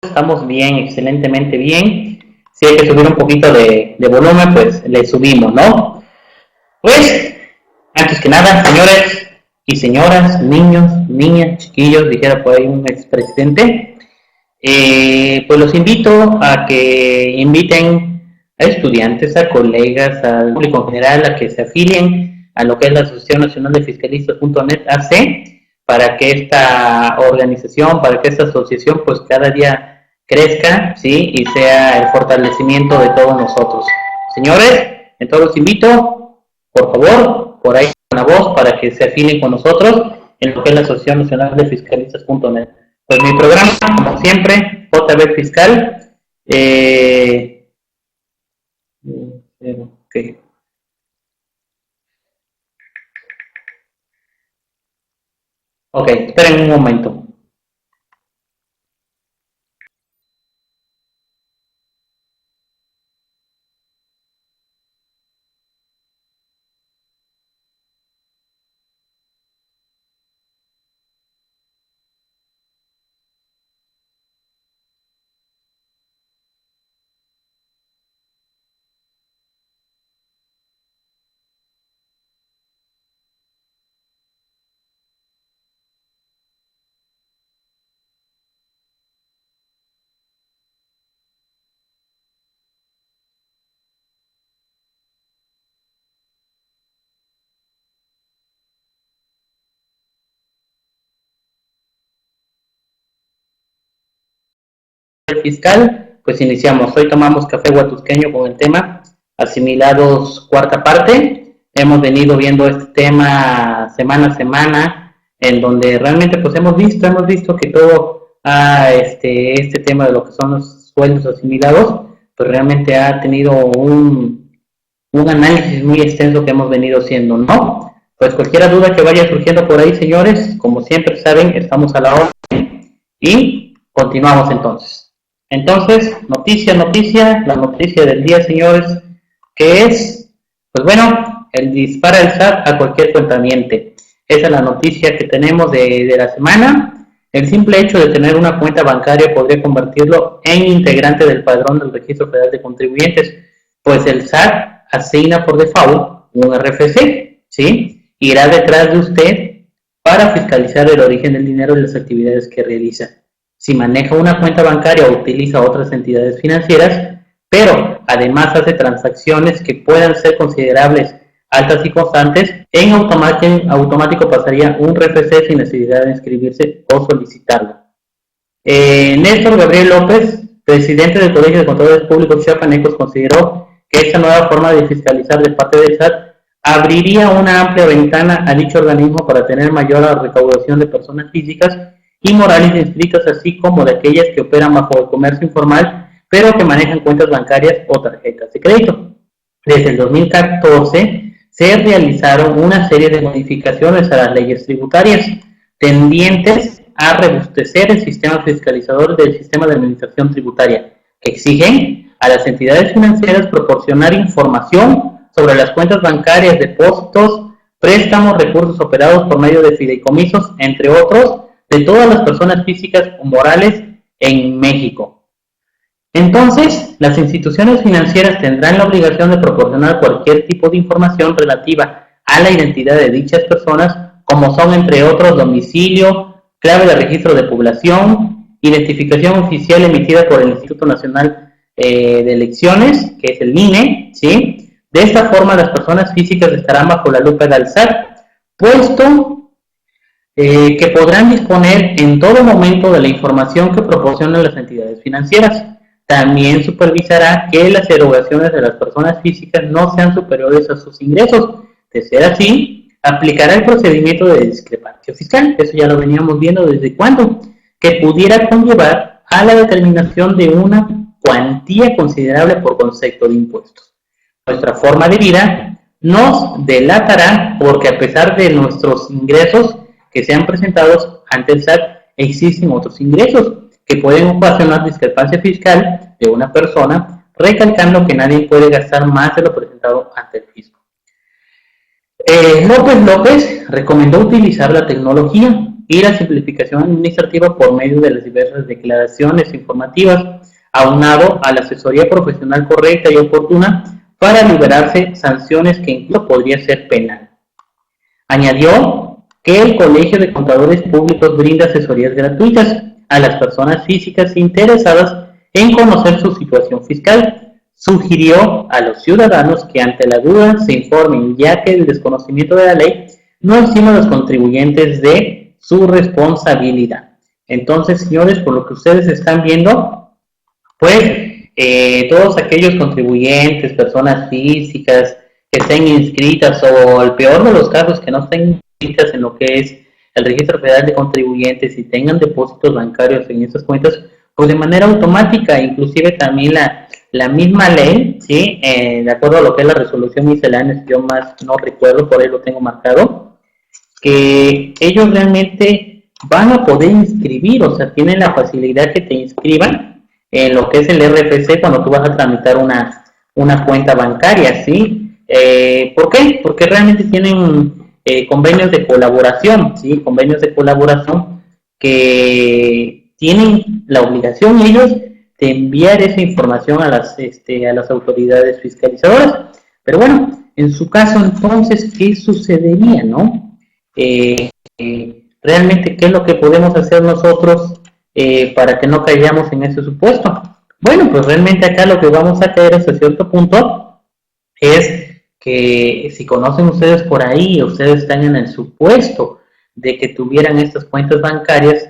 Estamos bien, excelentemente bien. Si hay que subir un poquito de volumen, pues le subimos, ¿no? Pues, antes que nada, señores y señoras, niños, niñas, chiquillos, dijera por ahí un expresidente, pues los invito a que inviten a estudiantes, a colegas, al público en general, a que se afilien a lo que es la Asociación Nacional de Fiscalistas.net AC, para que esta organización, para que esta asociación, pues cada día crezca, ¿sí? Y sea el fortalecimiento de todos nosotros. Señores, entonces los invito, por favor, por ahí con la voz, para que se afilien con nosotros en lo que es la Asociación Nacional de Fiscalistas.net. Pues mi programa, como siempre, JB Fiscal. Okay. Ok, esperen un momento. Fiscal, pues iniciamos. Hoy tomamos café huatusqueño con el tema asimilados cuarta parte. Hemos venido viendo este tema semana a semana, en donde realmente pues hemos visto que todo este tema de lo que son los sueldos asimilados, pues realmente ha tenido un análisis muy extenso que hemos venido haciendo, ¿no? Pues cualquier duda que vaya surgiendo por ahí, señores, como siempre saben, estamos a la orden y continuamos entonces. Entonces, la noticia del día, señores, que es, pues bueno, el dispara el SAT a cualquier cuentaviente. Esa es la noticia que tenemos de la semana. El simple hecho de tener una cuenta bancaria podría convertirlo en integrante del padrón del Registro Federal de Contribuyentes, pues el SAT asigna por default un RFC, ¿sí? Irá detrás de usted para fiscalizar el origen del dinero y las actividades que realiza. Si maneja una cuenta bancaria o utiliza otras entidades financieras, pero además hace transacciones que puedan ser considerables altas y constantes, en automático pasaría un RFC sin necesidad de inscribirse o solicitarlo. Néstor Gabriel López, presidente del Colegio de Contadores Públicos Chiapanecos, consideró que esta nueva forma de fiscalizar de parte del SAT abriría una amplia ventana a dicho organismo para tener mayor recaudación de personas físicas y morales inscritas, así como de aquellas que operan bajo el comercio informal, pero que manejan cuentas bancarias o tarjetas de crédito. Desde el 2014 se realizaron una serie de modificaciones a las leyes tributarias tendientes a robustecer el sistema fiscalizador del sistema de administración tributaria, que exigen a las entidades financieras proporcionar información sobre las cuentas bancarias, depósitos, préstamos, recursos operados por medio de fideicomisos, entre otros, de todas las personas físicas o morales en México. Entonces, las instituciones financieras tendrán la obligación de proporcionar cualquier tipo de información relativa a la identidad de dichas personas, como son, entre otros, domicilio, clave de registro de población, identificación oficial emitida por el Instituto Nacional de Elecciones, que es el INE, ¿sí? De esta forma, las personas físicas estarán bajo la lupa del SAT, puesto que podrán disponer en todo momento de la información que proporcionan las entidades financieras. También supervisará que las erogaciones de las personas físicas no sean superiores a sus ingresos. De ser así, aplicará el procedimiento de discrepancia fiscal, eso ya lo veníamos viendo desde cuándo, que pudiera conllevar a la determinación de una cuantía considerable por concepto de impuestos. Nuestra forma de vida nos delatará porque a pesar de nuestros ingresos que sean presentados ante el SAT, existen otros ingresos que pueden ocasionar discrepancia fiscal de una persona, recalcando que nadie puede gastar más de lo presentado ante el fisco. López recomendó utilizar la tecnología y la simplificación administrativa por medio de las diversas declaraciones informativas, aunado a la asesoría profesional correcta y oportuna para liberarse sanciones que incluso podría ser penal. Añadió que el Colegio de Contadores Públicos brinda asesorías gratuitas a las personas físicas interesadas en conocer su situación fiscal. Sugirió a los ciudadanos que ante la duda se informen, ya que el desconocimiento de la ley no exime a los contribuyentes de su responsabilidad. Entonces, señores, por lo que ustedes están viendo, pues todos aquellos contribuyentes, personas físicas que estén inscritas o el peor de los casos que no estén inscritas en lo que es el Registro Federal de Contribuyentes y tengan depósitos bancarios en esas cuentas, pues de manera automática, inclusive también la misma ley, ¿sí? De acuerdo a lo que es la resolución miscelánea, si yo más no recuerdo, por ahí lo tengo marcado, que ellos realmente van a poder inscribir, o sea, tienen la facilidad que te inscriban en lo que es el RFC cuando tú vas a tramitar una cuenta bancaria, ¿sí? ¿Por qué? Porque realmente tienen convenios de colaboración, ¿sí? Convenios de colaboración que tienen la obligación ellos de enviar esa información a las autoridades fiscalizadoras. Pero bueno, en su caso entonces, ¿qué sucedería, no? Realmente, ¿qué es lo que podemos hacer nosotros para que no caigamos en ese supuesto? Bueno, pues realmente acá lo que vamos a caer hasta cierto punto es que si conocen ustedes por ahí, ustedes están en el supuesto de que tuvieran estas cuentas bancarias,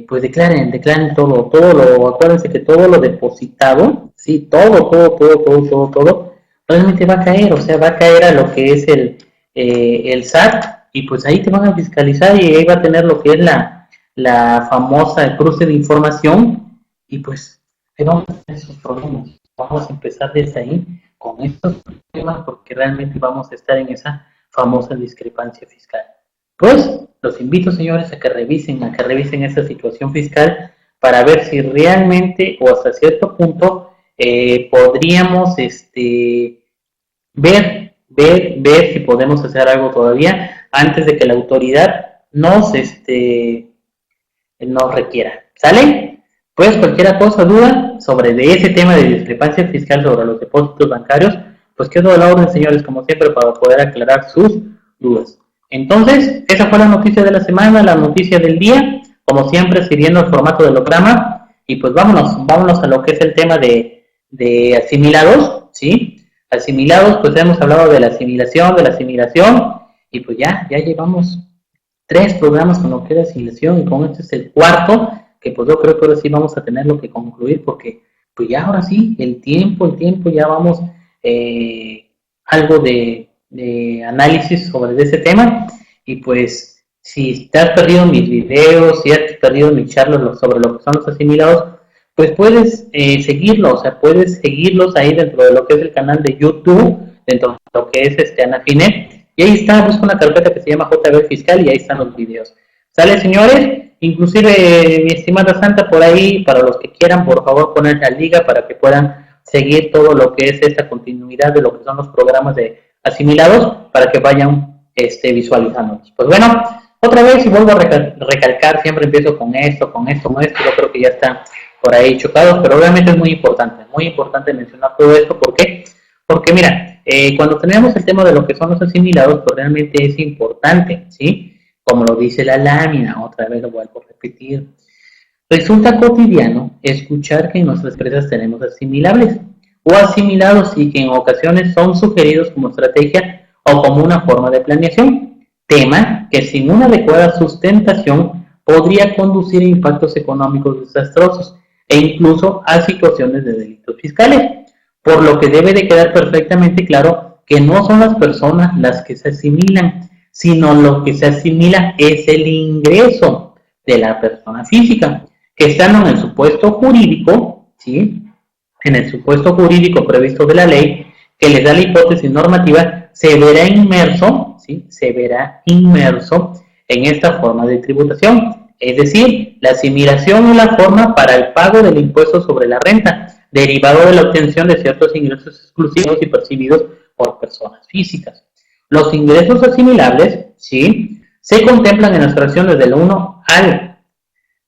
pues declaren todo acuérdense que todo lo depositado, sí, todo, realmente va a caer, o sea, va a caer a lo que es el SAT, y pues ahí te van a fiscalizar y ahí va a tener lo que es la famosa cruce de información, y pues ahí vamos a tener esos problemas. Vamos a empezar desde ahí con estos problemas porque realmente vamos a estar en esa famosa discrepancia fiscal. Pues los invito, señores, a que revisen esta situación fiscal para ver si realmente o hasta cierto punto podríamos ver si podemos hacer algo todavía antes de que la autoridad nos requiera. ¿Sale? Pues cualquier cosa, duda sobre de ese tema de discrepancia fiscal sobre los depósitos bancarios, pues quedo a la orden, señores, como siempre, para poder aclarar sus dudas. Entonces, esa fue la noticia de la semana, la noticia del día, como siempre, siguiendo el formato del holograma, y pues vámonos a lo que es el tema de asimilados, ¿sí? Asimilados, pues hemos hablado de la asimilación, y pues ya llevamos 3 programas con lo que es asimilación, y con este es el cuarto, que pues yo creo que ahora sí vamos a tenerlo que concluir, porque pues ya ahora sí, el tiempo, ya vamos algo de análisis sobre ese tema, y pues si te has perdido mis videos, si has perdido mis charlas sobre lo que son los asimilados, pues puedes seguirlos, o sea, puedes seguirlos ahí dentro de lo que es el canal de YouTube, dentro de lo que es Anafine, y ahí está, busca una carpeta que se llama JB Fiscal y ahí están los videos. ¿Sale, señores? Inclusive, mi estimada Santa, por ahí, para los que quieran, por favor, poner la liga para que puedan seguir todo lo que es esta continuidad de lo que son los programas de asimilados, para que vayan visualizando. Pues bueno, otra vez, y vuelvo a recalcar, siempre empiezo con esto, yo creo que ya están por ahí chocados, pero obviamente es muy importante mencionar todo esto. ¿Por qué? Porque mira, cuando tenemos el tema de lo que son los asimilados, pues realmente es importante, ¿sí? Como lo dice la lámina, otra vez lo vuelvo a repetir. Resulta cotidiano escuchar que en nuestras empresas tenemos asimilables o asimilados y que en ocasiones son sugeridos como estrategia o como una forma de planeación, tema que sin una adecuada sustentación podría conducir a impactos económicos desastrosos e incluso a situaciones de delitos fiscales, por lo que debe de quedar perfectamente claro que no son las personas las que se asimilan, sino lo que se asimila es el ingreso de la persona física, que estando en el supuesto jurídico, ¿sí? En el supuesto jurídico previsto de la ley, que les da la hipótesis normativa, se verá inmerso, ¿sí? Se verá inmerso en esta forma de tributación. Es decir, la asimilación es la forma para el pago del impuesto sobre la renta, derivado de la obtención de ciertos ingresos exclusivos y percibidos por personas físicas. Los ingresos asimilables, ¿sí?, se contemplan en las fracciones del 1 al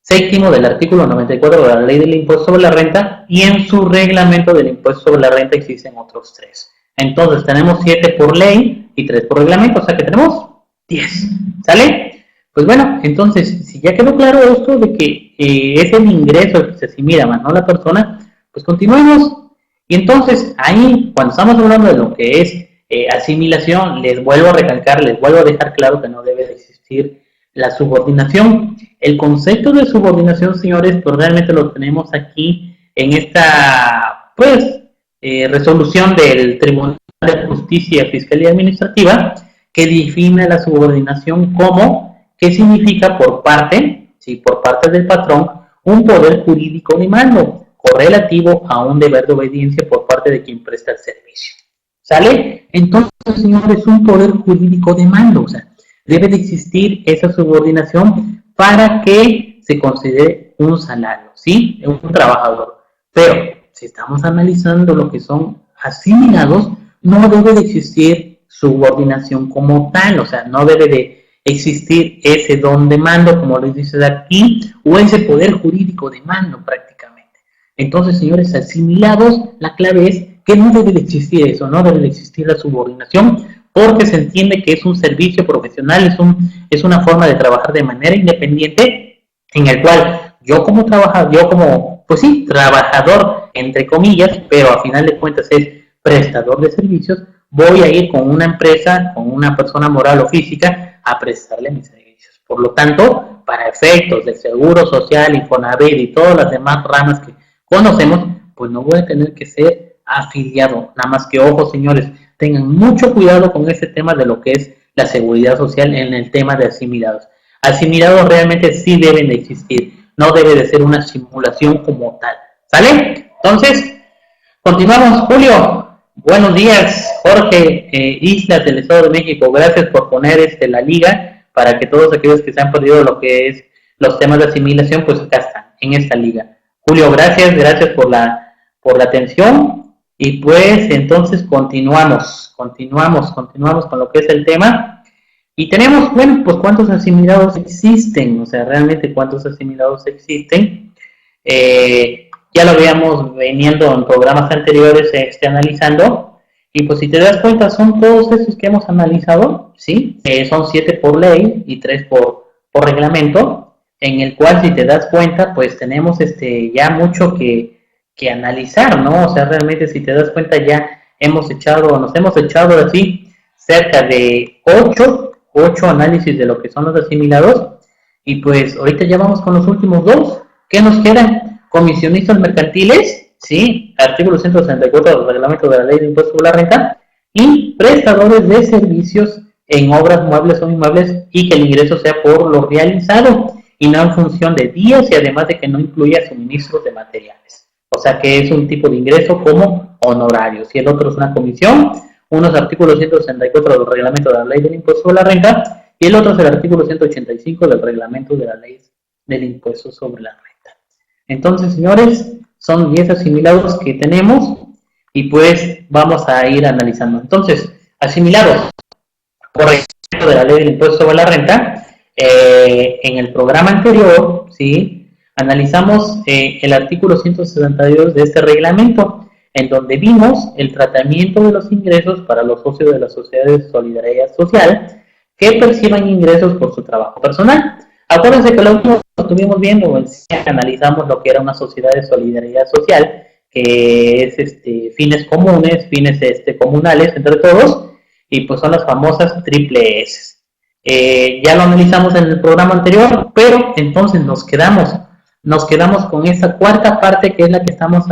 séptimo del artículo 94 de la Ley del Impuesto sobre la Renta, y en su reglamento del Impuesto sobre la Renta existen otros 3. Entonces tenemos 7 por ley y 3 por reglamento, o sea que tenemos 10. ¿Sale? Pues bueno, entonces, si ya quedó claro esto de que es el ingreso el que se asimila, más no la persona, pues continuemos. Y entonces, ahí, cuando estamos hablando de lo que es asimilación, les vuelvo a recalcar, les vuelvo a dejar claro que no debe de existir la subordinación. El concepto de subordinación, señores, pues realmente lo tenemos aquí en esta, pues, resolución del Tribunal de Justicia, Fiscalía Administrativa, que define la subordinación como, ¿qué significa por parte? Sí, por parte del patrón, un poder jurídico de mando, correlativo a un deber de obediencia por parte de quien presta el servicio. ¿Sale? Entonces, señores, un poder jurídico de mando, o sea, debe de existir esa subordinación para que se considere un salario, ¿sí? Un trabajador. Pero, si estamos analizando lo que son asimilados, no debe de existir subordinación como tal, o sea, no debe de existir ese don de mando, como les dice aquí, o ese poder jurídico de mando prácticamente. Entonces, señores, asimilados, la clave es que no debe de existir eso, no debe de existir la subordinación, porque se entiende que es un servicio profesional, es una forma de trabajar de manera independiente, en el cual yo como trabajador, pues sí, trabajador, entre comillas, pero a final de cuentas es prestador de servicios, voy a ir con una empresa, con una persona moral o física, a prestarle mis servicios. Por lo tanto, para efectos de Seguro Social, Infonavit y todas las demás ramas que conocemos, pues no voy a tener que ser afiliado. Nada más que, ojo, señores, tengan mucho cuidado con este tema de lo que es la seguridad social en el tema de asimilados. Asimilados realmente sí deben de existir, no debe de ser una simulación como tal. ¿Sale? Entonces, continuamos, Julio. Buenos días, Jorge Islas del Estado de México. Gracias por poner la liga para que todos aquellos que se han perdido lo que es los temas de asimilación, pues acá están, en esta liga. Julio, gracias por la atención. Y pues entonces continuamos con lo que es el tema. Y tenemos, bueno, pues cuántos asimilados existen, o sea, realmente cuántos asimilados existen. Ya lo habíamos veniendo en programas anteriores analizando, y pues si te das cuenta son todos esos que hemos analizado, ¿sí? Son 7 por ley y 3 por reglamento, en el cual si te das cuenta pues tenemos ya mucho que analizar, ¿no? O sea, realmente si te das cuenta ya nos hemos echado así cerca de 8 análisis de lo que son los asimilados, y pues ahorita ya vamos con los últimos 2. ¿Qué nos quedan? Comisionistas mercantiles, ¿sí? Artículo 164 del reglamento de la Ley de Impuesto sobre la Renta, y prestadores de servicios en obras muebles o inmuebles, y que el ingreso sea por lo realizado y no en función de días, y además de que no incluya suministros de materiales. O sea que es un tipo de ingreso como honorarios, y el otro es una comisión. Uno es el artículo 164 del reglamento de la Ley del Impuesto sobre la Renta, y el otro es el artículo 185 del reglamento de la Ley del Impuesto sobre la Renta. Entonces, señores, son 10 asimilados que tenemos, y pues vamos a ir analizando. Entonces, asimilados por reglamento de la Ley del Impuesto sobre la Renta, en el programa anterior, ¿sí? Analizamos el artículo 162 de este reglamento, en donde vimos el tratamiento de los ingresos para los socios de las sociedades de solidaridad social que perciban ingresos por su trabajo personal. Acuérdense que lo último que estuvimos viendo, analizamos lo que era una sociedad de solidaridad social, que es fines comunes, fines comunales entre todos, y pues son las famosas triple S. Ya lo analizamos en el programa anterior, pero entonces nos quedamos con esta cuarta parte, que es la que estamos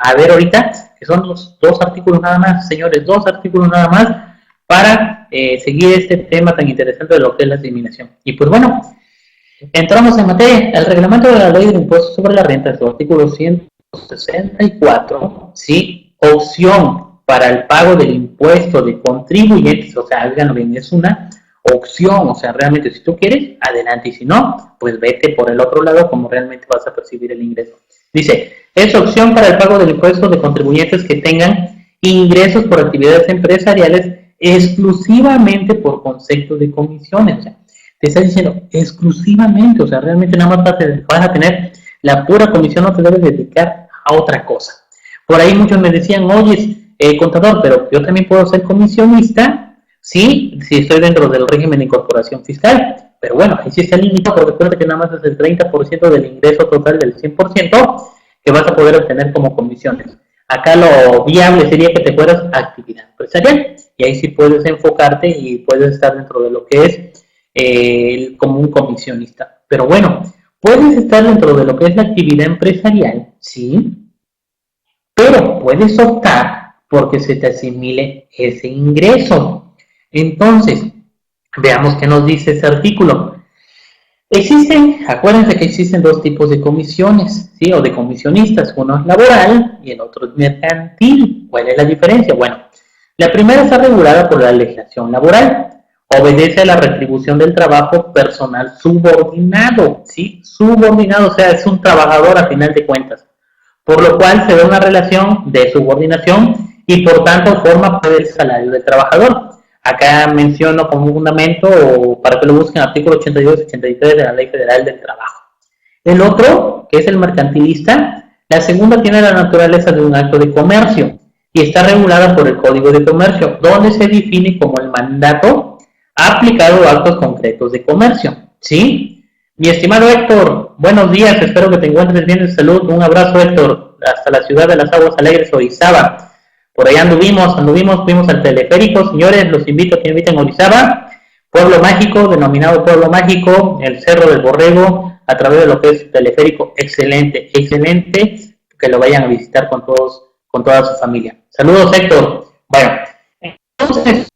a ver ahorita, que son los 2 artículos nada más, señores, 2 artículos nada más, para seguir este tema tan interesante de lo que es la asimilación. Y pues bueno, entramos en materia. El reglamento de la Ley del Impuesto sobre la Renta, su artículo 164, ¿sí? Opción para el pago del impuesto de contribuyentes, o sea, háganlo bien, es una opción, o sea, realmente si tú quieres, adelante, y si no, pues vete por el otro lado como realmente vas a percibir el ingreso. Dice, es opción para el pago del impuesto de contribuyentes que tengan ingresos por actividades empresariales exclusivamente por concepto de comisiones. O sea, te está diciendo exclusivamente, o sea, realmente nada más vas a tener la pura comisión, no te debes dedicar a otra cosa. Por ahí muchos me decían, oye, contador, pero yo también puedo ser comisionista, sí, si estoy dentro del régimen de incorporación fiscal. Pero bueno, ahí sí está limitado, porque recuerda que nada más es el 30% del ingreso total del 100% que vas a poder obtener como comisiones. Acá lo viable sería que te fueras a actividad empresarial y ahí sí puedes enfocarte y puedes estar dentro de lo que es como un comisionista. Pero bueno, puedes estar dentro de lo que es la actividad empresarial, sí, pero puedes optar porque se te asimile ese ingreso. Entonces, veamos qué nos dice ese artículo. Acuérdense que existen dos tipos de comisiones, ¿sí? O de comisionistas, uno es laboral y el otro es mercantil. ¿Cuál es la diferencia? Bueno, la primera está regulada por la legislación laboral, obedece a la retribución del trabajo personal subordinado, ¿sí? Subordinado, o sea, es un trabajador a final de cuentas, por lo cual se da una relación de subordinación y por tanto forma parte del salario del trabajador. Acá menciono como un fundamento, o para que lo busquen, artículo 82 y 83 de la Ley Federal del Trabajo. El otro, que es el mercantilista, la segunda tiene la naturaleza de un acto de comercio y está regulada por el Código de Comercio, donde se define como el mandato aplicado a actos concretos de comercio, ¿sí? Mi estimado Héctor, buenos días, espero que te encuentres bien de salud. Un abrazo, Héctor, hasta la ciudad de las Aguas Alegres, Orizaba. Por allá anduvimos, fuimos al teleférico. Señores, los invito a que inviten a Orizaba, pueblo mágico, denominado pueblo mágico, el Cerro del Borrego, a través de lo que es teleférico, excelente, excelente, que lo vayan a visitar con toda su familia. Saludos, Héctor. Bueno, entonces,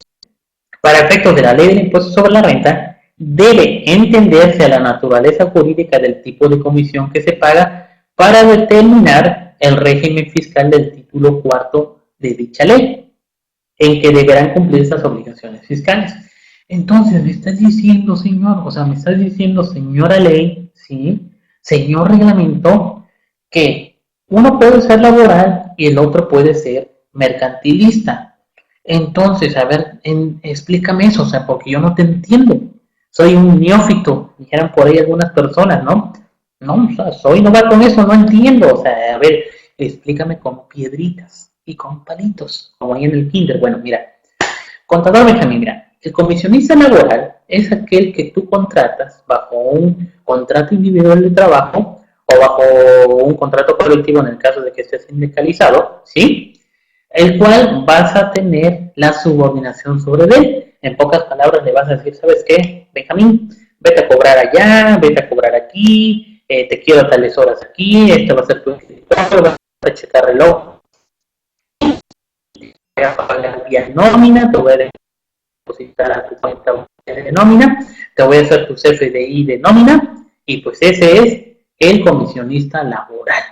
para efectos de la ley del impuesto sobre la renta, debe entenderse a la naturaleza jurídica del tipo de comisión que se paga para determinar el régimen fiscal del título cuarto de dicha ley, en que deberán cumplir esas obligaciones fiscales. Entonces, me estás diciendo, señor, o sea, me estás diciendo, señora ley, ¿sí? Señor reglamento, que uno puede ser laboral y el otro puede ser mercantilista. Entonces, a ver, explícame eso, o sea, porque yo no te entiendo. Soy un neófito, dijeran por ahí algunas personas, ¿no? No, o sea, soy novato con eso, no entiendo. O sea, a ver, explícame con piedritas y con palitos, como ahí en el kinder. Bueno, mira, contador Benjamín, mira, el comisionista laboral es aquel que tú contratas bajo un contrato individual de trabajo o bajo un contrato colectivo en el caso de que esté sindicalizado, ¿sí? El cual vas a tener la subordinación sobre él. En pocas palabras le vas a decir, ¿sabes qué, Benjamín? Vete a cobrar allá, vete a cobrar aquí, te quiero tales horas aquí, este va a ser tu escritorio, vas a checar reloj, voy a pagar vía nómina, te voy a depositar a tu cuenta de nómina, te voy a hacer tu CFDI de nómina, y pues ese es el comisionista laboral.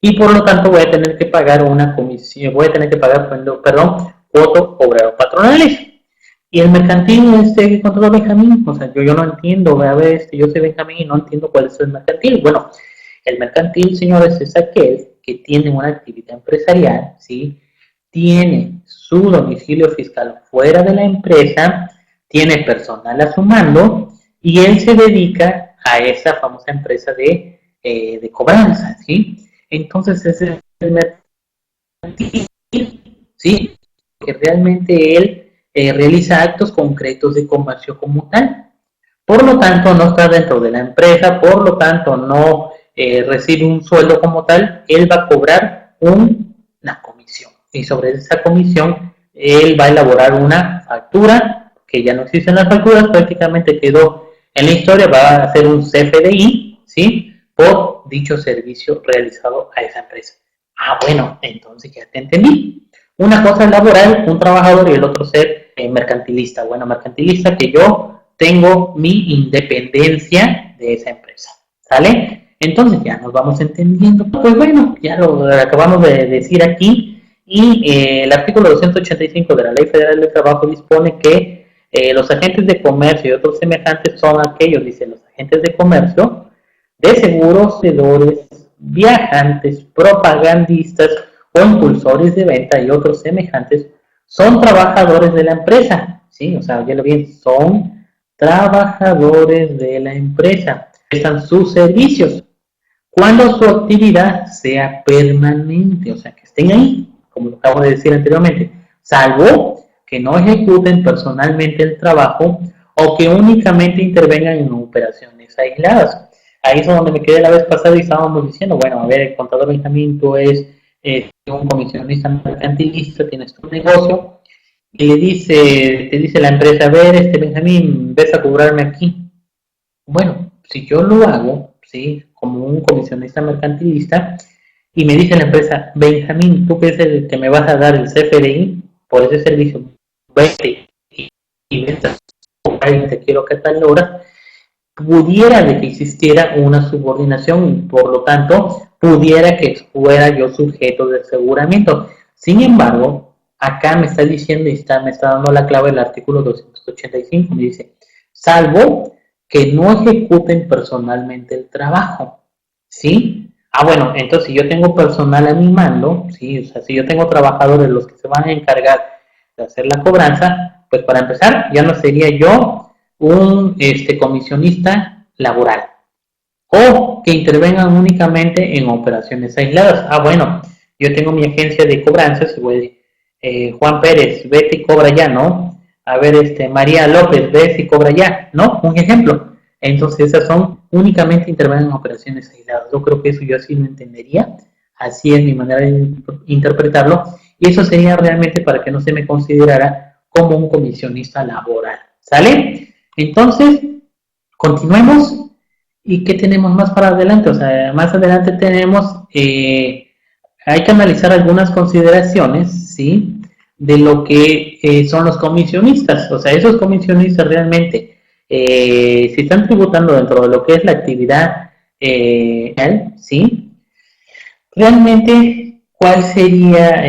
Y por lo tanto voy a tener que pagar una comisión, voy a tener que pagar, perdón, cuoto obrero patronales. Y el mercantil, contador Benjamín, o sea, yo no entiendo, a ver, yo soy Benjamín y no entiendo cuál es el mercantil. Bueno, el mercantil, señores, es aquel que tiene una actividad empresarial, ¿sí? Tiene su domicilio fiscal fuera de la empresa, tiene personal a su mando y él se dedica a esa famosa empresa de cobranza, ¿sí? Entonces ese es el mercantil, ¿sí? Que realmente él realiza actos concretos de comercio como tal. Por lo tanto, no está dentro de la empresa, por lo tanto, no recibe un sueldo como tal, él va a cobrar una comisión. Y sobre esa comisión, él va a elaborar una factura, que ya no existen las facturas, prácticamente quedó en la historia, va a hacer un CFDI, ¿sí? Por dicho servicio realizado a esa empresa. Ah, bueno, entonces ya te entendí. Una cosa es laboral, un trabajador, y el otro ser mercantilista. Bueno, mercantilista que yo tengo mi independencia de esa empresa, ¿sale? Entonces ya nos vamos entendiendo. Pues bueno, ya lo acabamos de decir aquí y el artículo 285 de la Ley Federal del Trabajo dispone que los agentes de comercio y otros semejantes son aquellos, dice, los agentes de comercio, de seguros, vendedores, viajantes, propagandistas o impulsores de venta y otros semejantes son trabajadores de la empresa, ¿sí? O sea, ya lo bien, son trabajadores de la empresa, prestan sus servicios, cuando su actividad sea permanente, o sea, que estén ahí, como lo acabo de decir anteriormente, salvo que no ejecuten personalmente el trabajo o que únicamente intervengan en operaciones aisladas. Ahí es donde me quedé la vez pasada y estábamos diciendo, bueno, a ver, el contador Benjamín, tú es un comisionista mercantilista, tienes tu negocio, y te dice la empresa, a ver, Benjamín, ves a cobrarme aquí. Bueno, si yo lo hago, ¿sí? Como un comisionista mercantilista, y me dice la empresa, Benjamín, tú que es el que me vas a dar el CFDI por ese servicio, vete y vete a te quiero que tal hora, pudiera de que existiera una subordinación y por lo tanto pudiera que fuera yo sujeto de aseguramiento. Sin embargo, acá me está diciendo y me está dando la clave del artículo 285, me dice, salvo que no ejecuten personalmente el trabajo, ¿sí? Ah, bueno, entonces si yo tengo personal a mi mando, ¿sí? O sea, si yo tengo trabajadores los que se van a encargar de hacer la cobranza, pues para empezar, ya no sería yo un comisionista laboral o que intervengan únicamente en operaciones aisladas. Ah, bueno, yo tengo mi agencia de cobranzas y voy, Juan Pérez, vete y cobra ya, ¿no? A ver, María López, vete y cobra ya, ¿no? Un ejemplo. Entonces, esas son únicamente intervengan en operaciones aisladas. Yo creo que eso yo así lo entendería. Así es mi manera de interpretarlo. Y eso sería realmente para que no se me considerara como un comisionista laboral. ¿Sale? Entonces, continuemos. ¿Y qué tenemos más para adelante? O sea, más adelante tenemos, hay que analizar algunas consideraciones, ¿sí? De lo que son los comisionistas. O sea, esos comisionistas realmente, si están tributando dentro de lo que es la actividad, ¿sí? Realmente, ¿cuál sería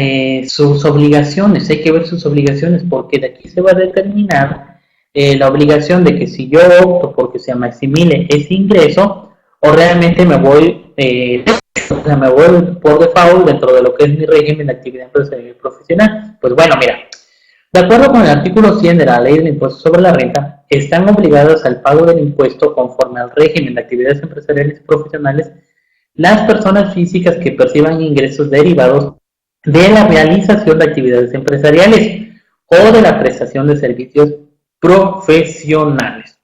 sus obligaciones? Hay que ver sus obligaciones porque de aquí se va a determinar la obligación de que si yo opto porque se me asimile ese ingreso o realmente o sea, me voy por default dentro de lo que es mi régimen de actividad empresarial y profesional. Pues bueno, mira, de acuerdo con el artículo 100 de la Ley del Impuesto sobre la Renta, están obligados al pago del impuesto conforme al régimen de actividades empresariales y profesionales las personas físicas que perciban ingresos derivados de la realización de actividades empresariales o de la prestación de servicios profesionales.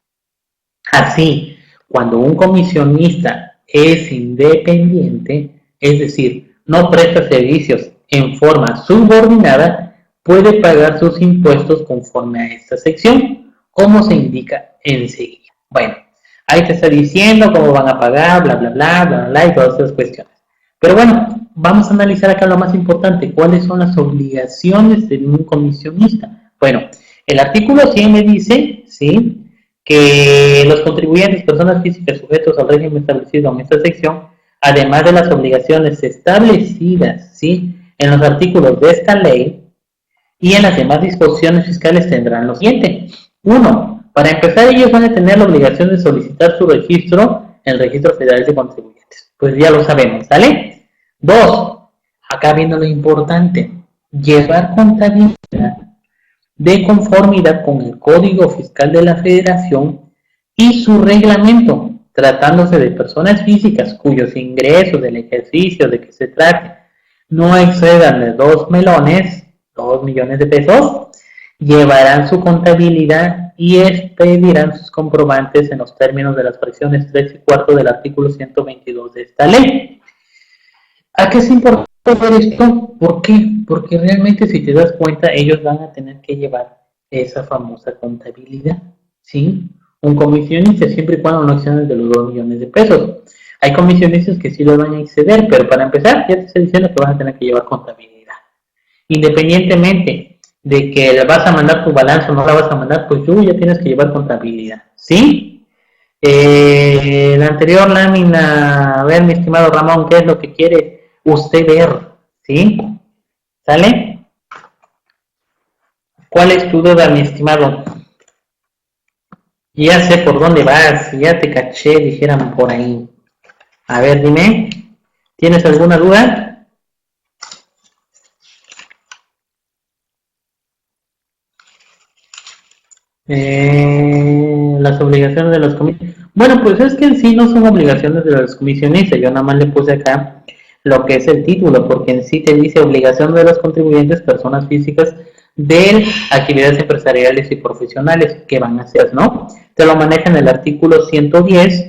Así, cuando un comisionista es independiente, es decir, no presta servicios en forma subordinada, puede pagar sus impuestos conforme a esta sección, como se indica enseguida. Bueno, ahí te está diciendo cómo van a pagar, bla, bla, bla, bla, bla, y todas esas cuestiones. Pero bueno, vamos a analizar acá lo más importante, cuáles son las obligaciones de un comisionista. Bueno, el artículo 100 me dice, ¿sí?, que los contribuyentes, personas físicas sujetos al régimen establecido en esta sección, además de las obligaciones establecidas, ¿sí?, en los artículos de esta ley y en las demás disposiciones fiscales tendrán lo siguiente. Uno, para empezar, ellos van a tener la obligación de solicitar su registro en el Registro Federal de Contribuyentes. Pues ya lo sabemos, ¿sale? Dos, acá viendo lo importante, llevar contabilidad de conformidad con el Código Fiscal de la Federación y su reglamento, tratándose de personas físicas cuyos ingresos del ejercicio de que se trate no excedan de 2 millones de pesos, llevarán su contabilidad y expedirán sus comprobantes en los términos de las fracciones 3 y 4 del artículo 122 de esta ley. ¿A qué es importante ver esto? ¿Por qué? Porque realmente si te das cuenta, ellos van a tener que llevar esa famosa contabilidad, ¿sí? Un comisionista siempre y cuando no excedan de los 2 millones de pesos. Hay comisionistas que sí lo van a exceder, pero para empezar, ya te estoy diciendo que vas a tener que llevar contabilidad. Independientemente de que le vas a mandar tu balance o no la vas a mandar, pues tú ya tienes que llevar contabilidad, ¿sí? La anterior lámina, a ver, mi estimado Ramón, ¿qué es lo que quiere usted ver? ¿Sí? ¿Sale? ¿Cuál es tu duda, mi estimado? Ya sé por dónde vas, ya te caché, dijeran por ahí. A ver, dime, ¿tienes alguna duda? Las obligaciones de los comisionistas. Bueno, pues es que en sí no son obligaciones de los comisionistas. Yo nada más le puse acá lo que es el título, porque en sí te dice obligación de los contribuyentes, personas físicas, de actividades empresariales y profesionales que van a hacer, ¿no? Te lo maneja en el artículo 110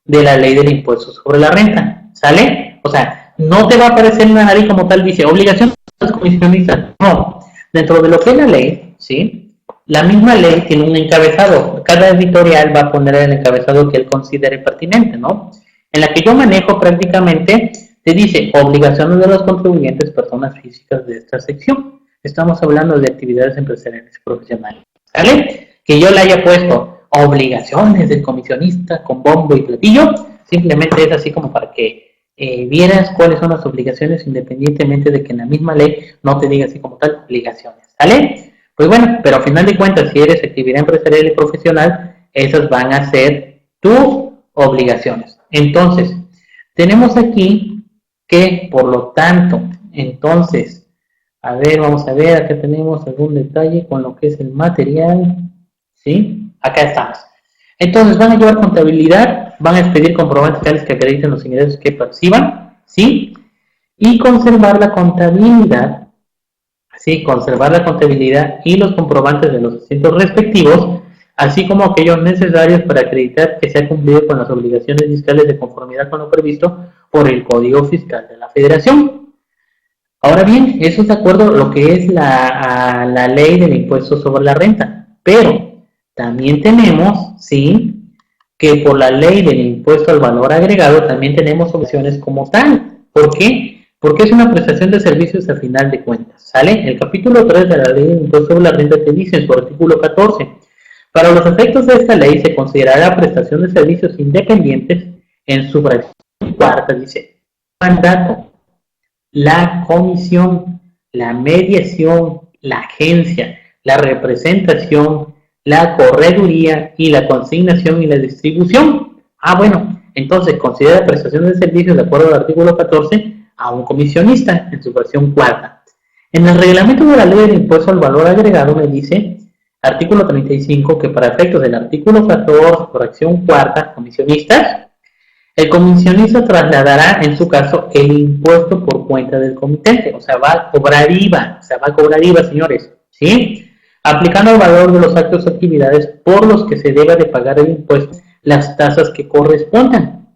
de la ley del impuesto sobre la renta, ¿sale? O sea, no te va a aparecer nada ahí como tal, dice obligación de los comisionistas, no. Dentro de lo que es la ley, ¿sí? La misma ley tiene un encabezado. Cada editorial va a poner el encabezado que él considere pertinente, ¿no? En la que yo manejo prácticamente, te dice obligaciones de los contribuyentes, personas físicas de esta sección. Estamos hablando de actividades empresariales y profesionales, ¿vale? Que yo le haya puesto obligaciones del comisionista con bombo y platillo, simplemente es así como para que vieras cuáles son las obligaciones independientemente de que en la misma ley no te diga así como tal obligaciones, ¿vale? Pues bueno, pero a final de cuentas, si eres actividad empresarial y profesional, esas van a ser tus obligaciones. Entonces, tenemos aquí que, por lo tanto, entonces, a ver, vamos a ver, acá tenemos algún detalle con lo que es el material, ¿sí? Acá estamos. Entonces, van a llevar contabilidad, van a expedir comprobantes tales que acrediten los ingresos que perciban, ¿sí? Y conservar la contabilidad, ¿sí? Conservar la contabilidad y los comprobantes de los asientos respectivos, así como aquellos necesarios para acreditar que se ha cumplido con las obligaciones fiscales de conformidad con lo previsto por el Código Fiscal de la Federación. Ahora bien, eso es de acuerdo a lo que es la ley del impuesto sobre la renta, pero también tenemos, ¿sí? Que por la ley del impuesto al valor agregado también tenemos opciones como tal. ¿Por qué? Porque es una prestación de servicios a final de cuentas, ¿sale? El capítulo 3 de la ley del impuesto sobre la renta te dice en su artículo 14, para los efectos de esta ley se considerará prestación de servicios independientes en su fracción cuarta, dice, mandato, la comisión, la mediación, la agencia, la representación, la correduría y la consignación y la distribución. Ah, bueno, entonces considera prestación de servicios de acuerdo al artículo 14 a un comisionista en su versión cuarta. En el reglamento de la ley del impuesto al valor agregado me dice, artículo 35, que para efectos del artículo 14, fracción cuarta, comisionistas, el comisionista trasladará, en su caso, el impuesto por cuenta del comitente, o sea, va a cobrar IVA, señores, ¿sí? Aplicando el valor de los actos o actividades por los que se debe de pagar el impuesto, las tasas que correspondan.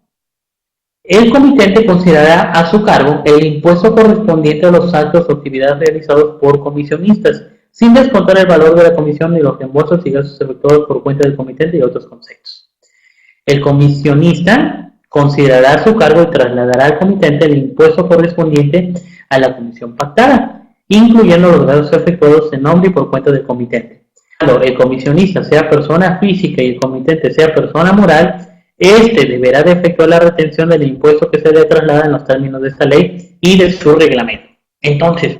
El comitente considerará a su cargo el impuesto correspondiente a los actos o actividades realizados por comisionistas, sin descontar el valor de la comisión ni los reembolsos y gastos efectuados por cuenta del comitente y otros conceptos. El comisionista considerará a su cargo y trasladará al comitente el impuesto correspondiente a la comisión pactada, incluyendo los gastos efectuados en nombre y por cuenta del comitente. Cuando el comisionista sea persona física y el comitente sea persona moral, este deberá de efectuar la retención del impuesto que se le traslada en los términos de esta ley y de su reglamento. Entonces,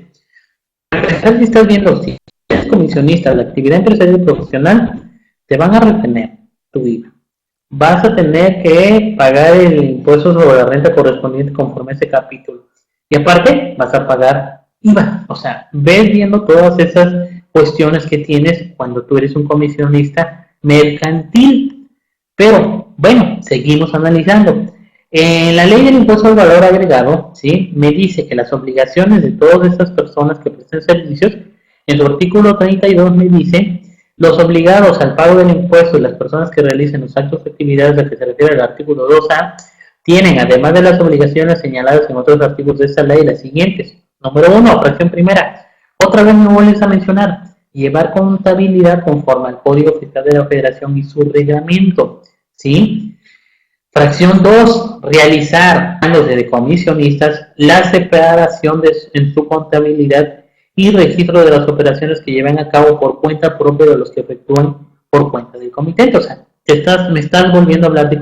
si estás viendo, si eres comisionista de la actividad empresarial y profesional, te van a retener tu IVA. Vas a tener que pagar el impuesto sobre la renta correspondiente conforme a ese capítulo. Y aparte, vas a pagar IVA. O sea, ves viendo todas esas cuestiones que tienes cuando tú eres un comisionista mercantil. Pero, bueno, seguimos analizando. En la ley del impuesto al valor agregado, ¿sí? Me dice que las obligaciones de todas estas personas que prestan servicios, en su artículo 32 me dice, los obligados al pago del impuesto y las personas que realicen los actos o actividades a que se refiere el artículo 2A, tienen, además de las obligaciones señaladas en otros artículos de esta ley, las siguientes. Número 1, fracción primera. Otra vez me vuelves a mencionar, llevar contabilidad conforme al Código Fiscal de la Federación y su reglamento, ¿sí? Fracción 2, realizar los de comisionistas la separación en su contabilidad y registro de las operaciones que lleven a cabo por cuenta propia de los que efectúan por cuenta del comitente. O sea, me estás volviendo a hablar de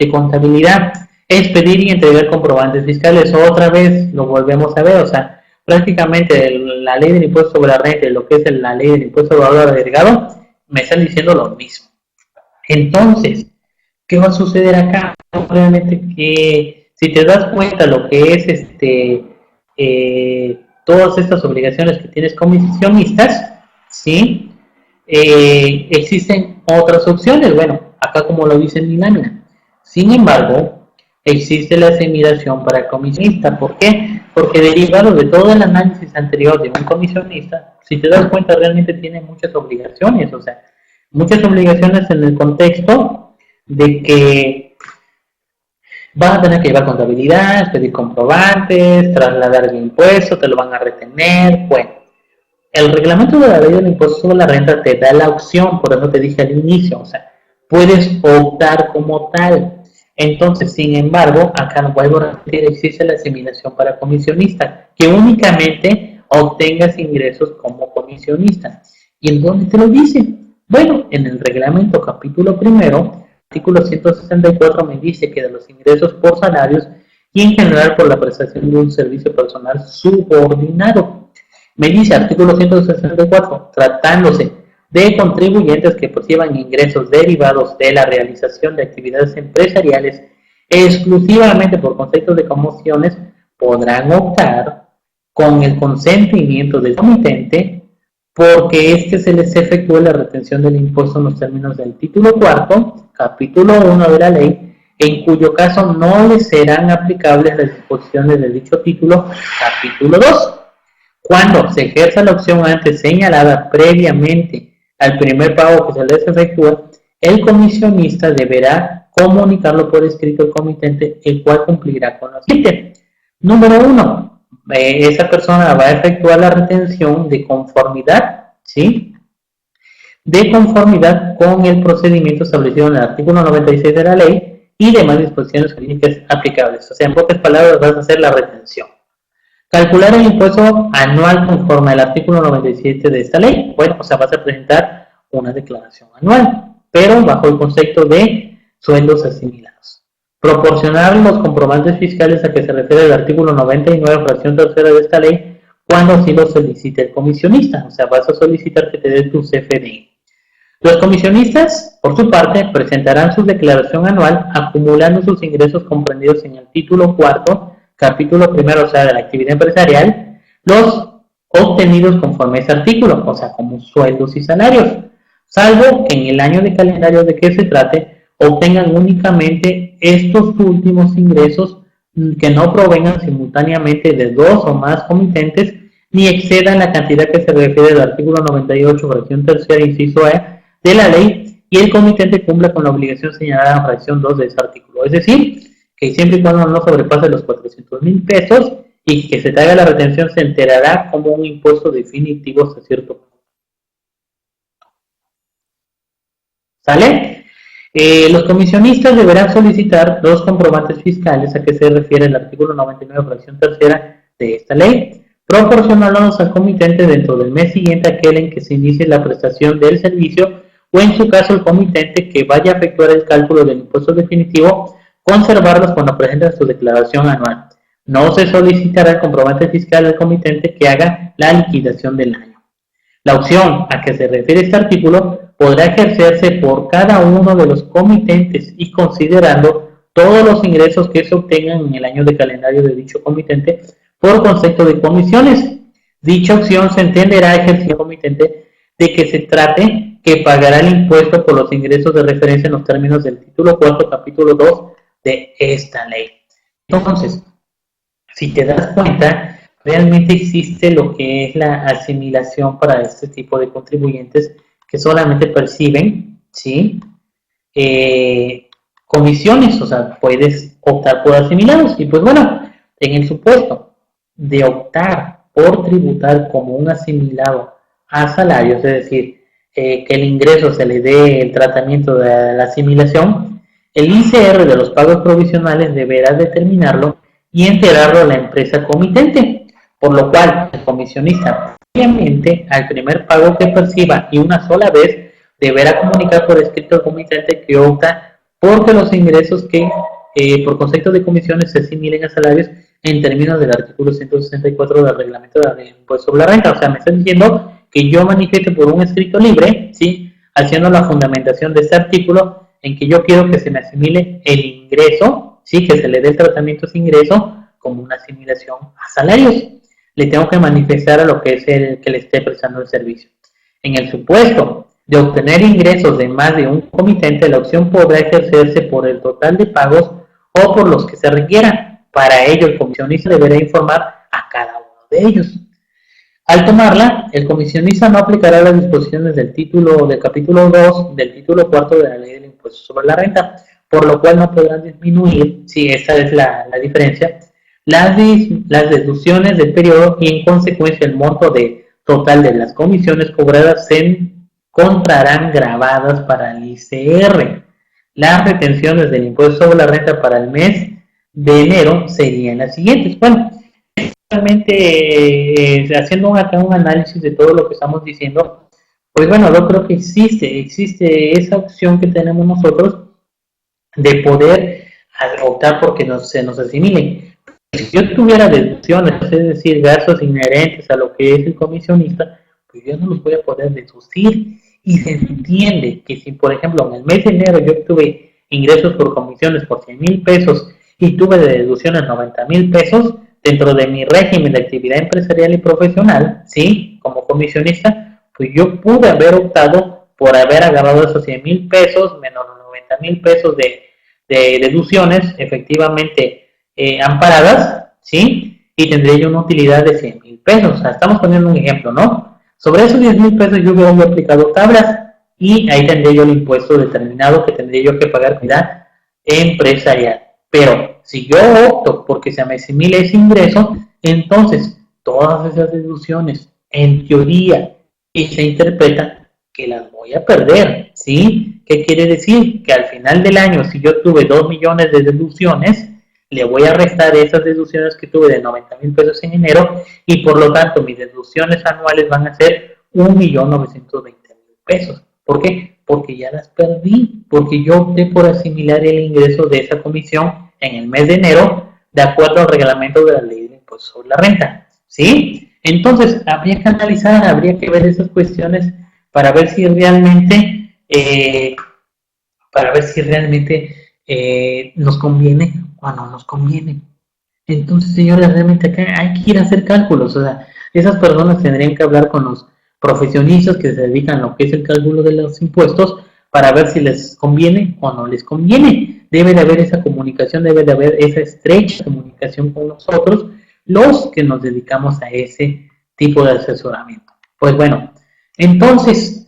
contabilidad, expedir y entregar comprobantes fiscales. Otra vez lo volvemos a ver, o sea, prácticamente la ley del impuesto sobre la renta y lo que es la ley del impuesto sobre el valor agregado me están diciendo lo mismo. Entonces, ¿qué va a suceder acá? Realmente que si te das cuenta lo que es todas estas obligaciones que tienes comisionistas, ¿sí? existen otras opciones, bueno, acá como lo dice en mi lámina. Sin embargo, existe la asimilación para el comisionista. ¿Por qué? Porque derivado de todo el análisis anterior de un comisionista, si te das cuenta, realmente tiene muchas obligaciones, o sea, muchas obligaciones en el contexto de que vas a tener que llevar contabilidad, pedir comprobantes, trasladar el impuesto, te lo van a retener. Bueno, el reglamento de la ley del impuesto sobre la renta te da la opción, por eso te dije al inicio, o sea, puedes optar como tal. Entonces, sin embargo, acá no vuelvo a repetir, existe la asimilación para comisionista, que únicamente obtengas ingresos como comisionista. ¿Y en dónde te lo dice? Bueno, en el reglamento capítulo primero, artículo 164 me dice que de los ingresos por salarios y en general por la prestación de un servicio personal subordinado. Me dice artículo 164, tratándose de contribuyentes que perciban ingresos derivados de la realización de actividades empresariales exclusivamente por conceptos de comisiones, podrán optar con el consentimiento del comitente porque es que se les efectúe la retención del impuesto en los términos del título cuarto, capítulo 1 de la ley, en cuyo caso no les serán aplicables las disposiciones de dicho título, capítulo 2. Cuando se ejerza la opción antes señalada previamente al primer pago que se les efectúa, el comisionista deberá comunicarlo por escrito al comitente, el cual cumplirá con lo siguiente. Número 1. Esa persona va a efectuar la retención de conformidad, ¿sí? De conformidad con el procedimiento establecido en el artículo 96 de la ley y demás disposiciones jurídicas aplicables. O sea, en pocas palabras, vas a hacer la retención. Calcular el impuesto anual conforme al artículo 97 de esta ley. Bueno, o sea, vas a presentar una declaración anual, pero bajo el concepto de sueldos asimilados. Proporcionar los comprobantes fiscales a que se refiere el artículo 99, fracción tercera de esta ley, cuando así lo solicite el comisionista. O sea, vas a solicitar que te dé tu CFDI. Los comisionistas, por su parte, presentarán su declaración anual acumulando sus ingresos comprendidos en el título cuarto, capítulo primero, o sea, de la actividad empresarial, los obtenidos conforme a ese artículo, o sea, como sueldos y salarios, salvo que en el año de calendario de que se trate, obtengan únicamente estos últimos ingresos que no provengan simultáneamente de dos o más comitentes, ni excedan la cantidad que se refiere al artículo 98, fracción tercera, inciso E, de la ley, y el comitente cumpla con la obligación señalada en fracción 2 de ese artículo. Es decir, que siempre y cuando no sobrepase los 400,000 pesos y que se te haga la retención, se enterará como un impuesto definitivo hasta cierto punto. ¿Sale? Los comisionistas deberán solicitar los comprobantes fiscales a que se refiere el artículo 99, fracción tercera de esta ley, proporcionándolos al comitente dentro del mes siguiente aquel en que se inicie la prestación del servicio o en su caso el comitente que vaya a efectuar el cálculo del impuesto definitivo, conservarlos cuando presenten su declaración anual. No se solicitará el comprobante fiscal al comitente que haga la liquidación del año. La opción a que se refiere este artículo podrá ejercerse por cada uno de los comitentes y considerando todos los ingresos que se obtengan en el año de calendario de dicho comitente por concepto de comisiones. Dicha opción se entenderá ejercicio del comitente de que se trate que pagará el impuesto por los ingresos de referencia en los términos del título 4, capítulo 2 de esta ley. Entonces, si te das cuenta, realmente existe lo que es la asimilación para este tipo de contribuyentes que solamente perciben, ¿sí? Comisiones, o sea, puedes optar por asimilados. Y pues bueno, en el supuesto de optar por tributar como un asimilado a salarios, es decir, que el ingreso se le dé el tratamiento de la asimilación, el ICR de los pagos provisionales deberá determinarlo y enterarlo a la empresa comitente, por lo cual el comisionista previamente al primer pago que perciba y una sola vez deberá comunicar por escrito al comitente que opta porque los ingresos que por concepto de comisiones se asimilen a salarios en términos del artículo 164 del reglamento del impuesto sobre la renta. O sea, me están diciendo que yo manifieste por un escrito libre, ¿sí? Haciendo la fundamentación de este artículo en que yo quiero que se me asimile el ingreso, ¿sí? Que se le dé el tratamiento a ese ingreso como una asimilación a salarios. Le tengo que manifestar a lo que es el que le esté prestando el servicio. En el supuesto de obtener ingresos de más de un comitente, la opción podrá ejercerse por el total de pagos o por los que se requieran. Para ello, el comisionista deberá informar a cada uno de ellos. Al tomarla, el comisionista no aplicará las disposiciones del capítulo 2 del título cuarto de la ley del impuesto sobre la renta, por lo cual no podrán disminuir, si esa es la diferencia, las deducciones del periodo y en consecuencia el monto total de las comisiones cobradas se encontrarán grabadas para el ICR. Las retenciones del impuesto sobre la renta para el mes de enero serían las siguientes. Bueno, realmente haciendo acá un análisis de todo lo que estamos diciendo, pues bueno, yo creo que existe esa opción que tenemos nosotros de poder optar porque se nos asimilen. Si yo tuviera deducciones, es decir, gastos inherentes a lo que es el comisionista, pues yo no los voy a poder deducir. Y se entiende que si, por ejemplo, en el mes de enero yo tuve ingresos por comisiones por 100,000 pesos y tuve de deducciones 90,000 pesos, dentro de mi régimen de actividad empresarial y profesional, ¿sí? Como comisionista, pues yo pude haber optado por haber agarrado esos 100,000 pesos menos los 90,000 pesos de deducciones efectivamente amparadas, ¿sí? Y tendría yo una utilidad de 100,000 pesos. O sea, estamos poniendo un ejemplo, ¿no? Sobre esos 10,000 pesos yo hubiera aplicado tablas y ahí tendría yo el impuesto determinado que tendría yo que pagar actividad empresarial. Pero si yo opto porque se me asimile ese ingreso, entonces todas esas deducciones, en teoría, y se interpreta que las voy a perder, ¿sí? ¿Qué quiere decir? Que al final del año, si yo tuve 2 millones de deducciones, le voy a restar esas deducciones que tuve de 90,000 pesos en enero y por lo tanto mis deducciones anuales van a ser 1,920,000 pesos. ¿Por qué? Porque ya las perdí, porque yo opté por asimilar el ingreso de esa comisión en el mes de enero de acuerdo al reglamento de la ley del impuesto sobre la renta, ¿sí? Entonces, habría que analizar, habría que ver esas cuestiones para ver si realmente, nos conviene o no nos conviene. Entonces, señores, realmente acá hay que ir a hacer cálculos. O sea, esas personas tendrían que hablar con los profesionistas que se dedican a lo que es el cálculo de los impuestos para ver si les conviene o no les conviene. Debe de haber esa comunicación, debe de haber esa estrecha comunicación con nosotros, los que nos dedicamos a ese tipo de asesoramiento. Pues bueno, entonces,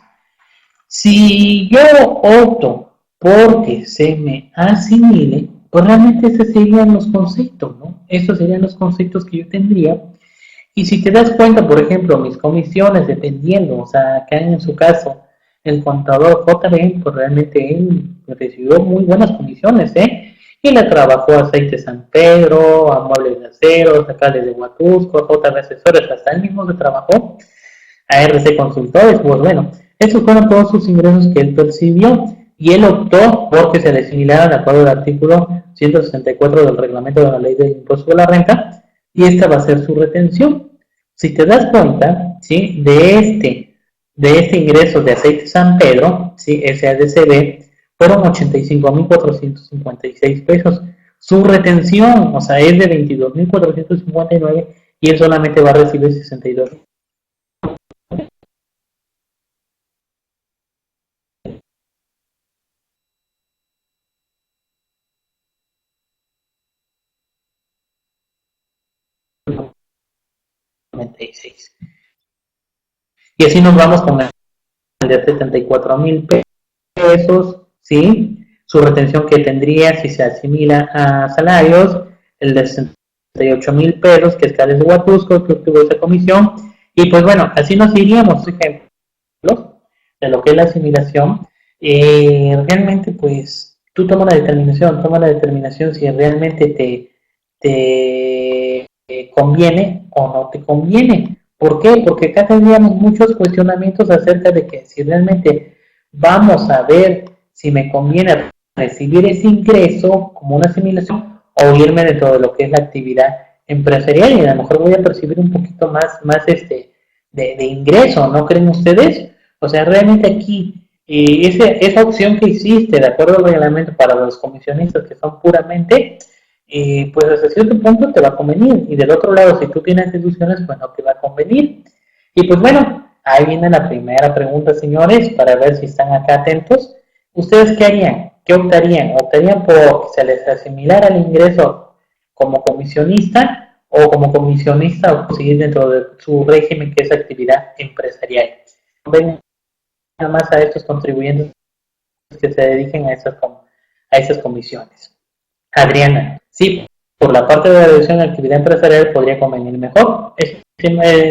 si yo opto porque se me asimile, pues realmente esos serían los conceptos, ¿no? Esos serían los conceptos que yo tendría. Y si te das cuenta, por ejemplo, mis comisiones, dependiendo, o sea, acá en su caso, el contador JB, pues realmente él recibió muy buenas comisiones, ¿eh? Y le trabajó a Aceite San Pedro, a Muebles de Acero, acá desde Huatusco, a JB Asesores, hasta él mismo se trabajó, a RC Consultores, pues bueno, esos fueron todos sus ingresos que él percibió y él optó porque se le asimilara de acuerdo al artículo 164 del reglamento de la ley del impuesto de la renta y esta va a ser su retención. Si te das cuenta, ¿sí? de este ingreso de Aceite San Pedro, ¿sí? SADCB, fueron 85,456 pesos. Su retención, o sea, es de 22,459 y él solamente va a recibir 62. Y así nos vamos con el de 74,000 pesos, ¿sí? Su retención que tendría si se asimila a salarios, el de 68,000 pesos, que es Cales de Huatusco, que obtuvo esa comisión. Y pues bueno, así nos iríamos, ejemplos de lo que es la asimilación. Realmente, pues, tú toma la determinación si realmente te conviene o no te conviene. ¿Por qué? Porque acá tendríamos muchos cuestionamientos acerca de que si realmente vamos a ver si me conviene recibir ese ingreso como una asimilación o irme dentro de lo que es la actividad empresarial y a lo mejor voy a percibir un poquito más de ingreso, ¿no creen ustedes? O sea, realmente aquí esa opción que hiciste de acuerdo al reglamento para los comisionistas que son puramente pues hasta cierto punto te va a convenir. Y del otro lado, si tú tienes deducciones, pues no te va a convenir. Y pues bueno, Ahí viene la primera pregunta, señores, para ver si están acá atentos. ¿Ustedes qué harían? ¿Qué optarían? ¿Optarían por que se les asimilara el ingreso como comisionista o como comisionista o seguir dentro de su régimen que es actividad empresarial? Ven nada más a estos contribuyentes que se dediquen a esas comisiones. Adriana, sí, por la parte de la reducción de actividad empresarial podría convenir mejor.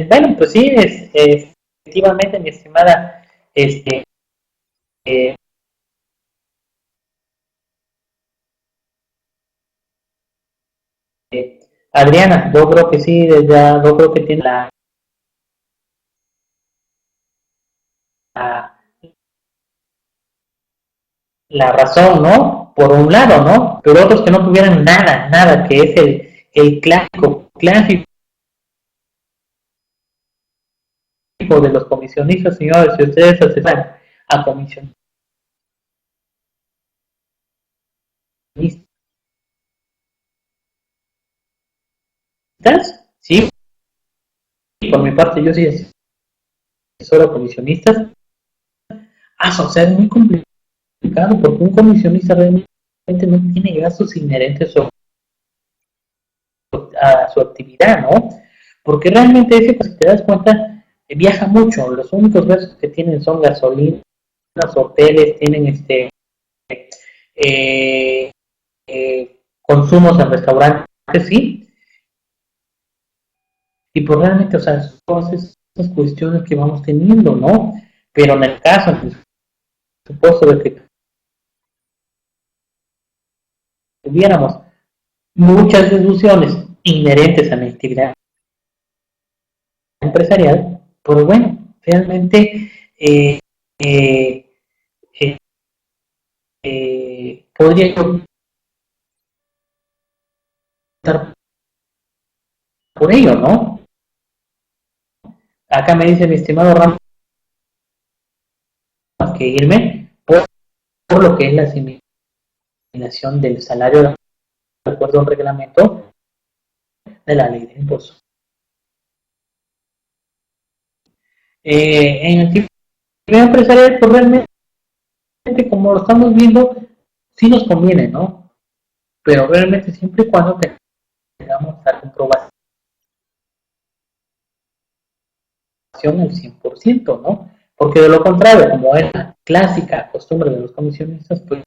Bueno, pues sí, efectivamente, mi estimada, este, eh, Adriana, yo creo que sí, ya, yo creo que tiene la, la razón, ¿no? Por un lado, ¿no? Pero otros que no tuvieran nada, nada, que es el clásico de los comisionistas, señores, si ustedes asesoran a comisionistas, sí, por mi parte yo sí asesoro a comisionistas, o sea, es muy complicado porque un comisionista realmente no tiene gastos inherentes a su actividad, ¿no? Porque realmente ese, pues, si te das cuenta, viaja mucho. Los únicos gastos que tienen son gasolinas, hoteles, tienen eh, consumos en restaurantes, sí, y pues realmente, o sea, son todas esas cuestiones que vamos teniendo, ¿no? Pero en el caso, en el supuesto de que tuviéramos muchas deducciones inherentes a la actividad empresarial, pues bueno, realmente eh, eh, eh, podría optar por ello, ¿no? Acá me dice mi estimado Ramos que irme por lo que es la asimilación del salario de acuerdo a un reglamento de la ley de impuestos. En actividad empresarial, pues realmente, como lo estamos viendo, sí nos conviene, ¿no? Pero realmente siempre y cuando tengamos la comprobación al 100%, ¿no? Porque de lo contrario, como es la clásica costumbre de los comisionistas, pues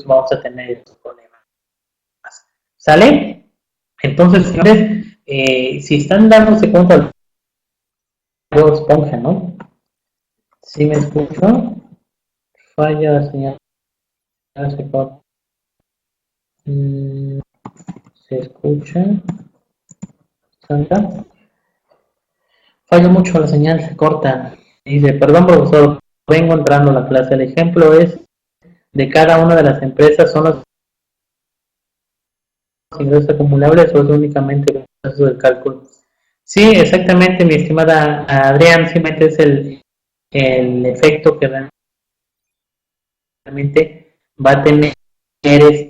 vamos a tener estos problemas. ¿Sale? Entonces, señores, si están dándose cuenta de esponja, ¿no? Si me escucho, falla señal, se corta. Se escucha, Santa. Falla mucho la señal, se corta. Dice, perdón profesor, vengo entrando a la clase. El ejemplo es de cada una de las empresas, son los ingresos acumulables o es únicamente el proceso del cálculo. Sí, exactamente, mi estimada Adrián, simplemente es el efecto que realmente va a tener es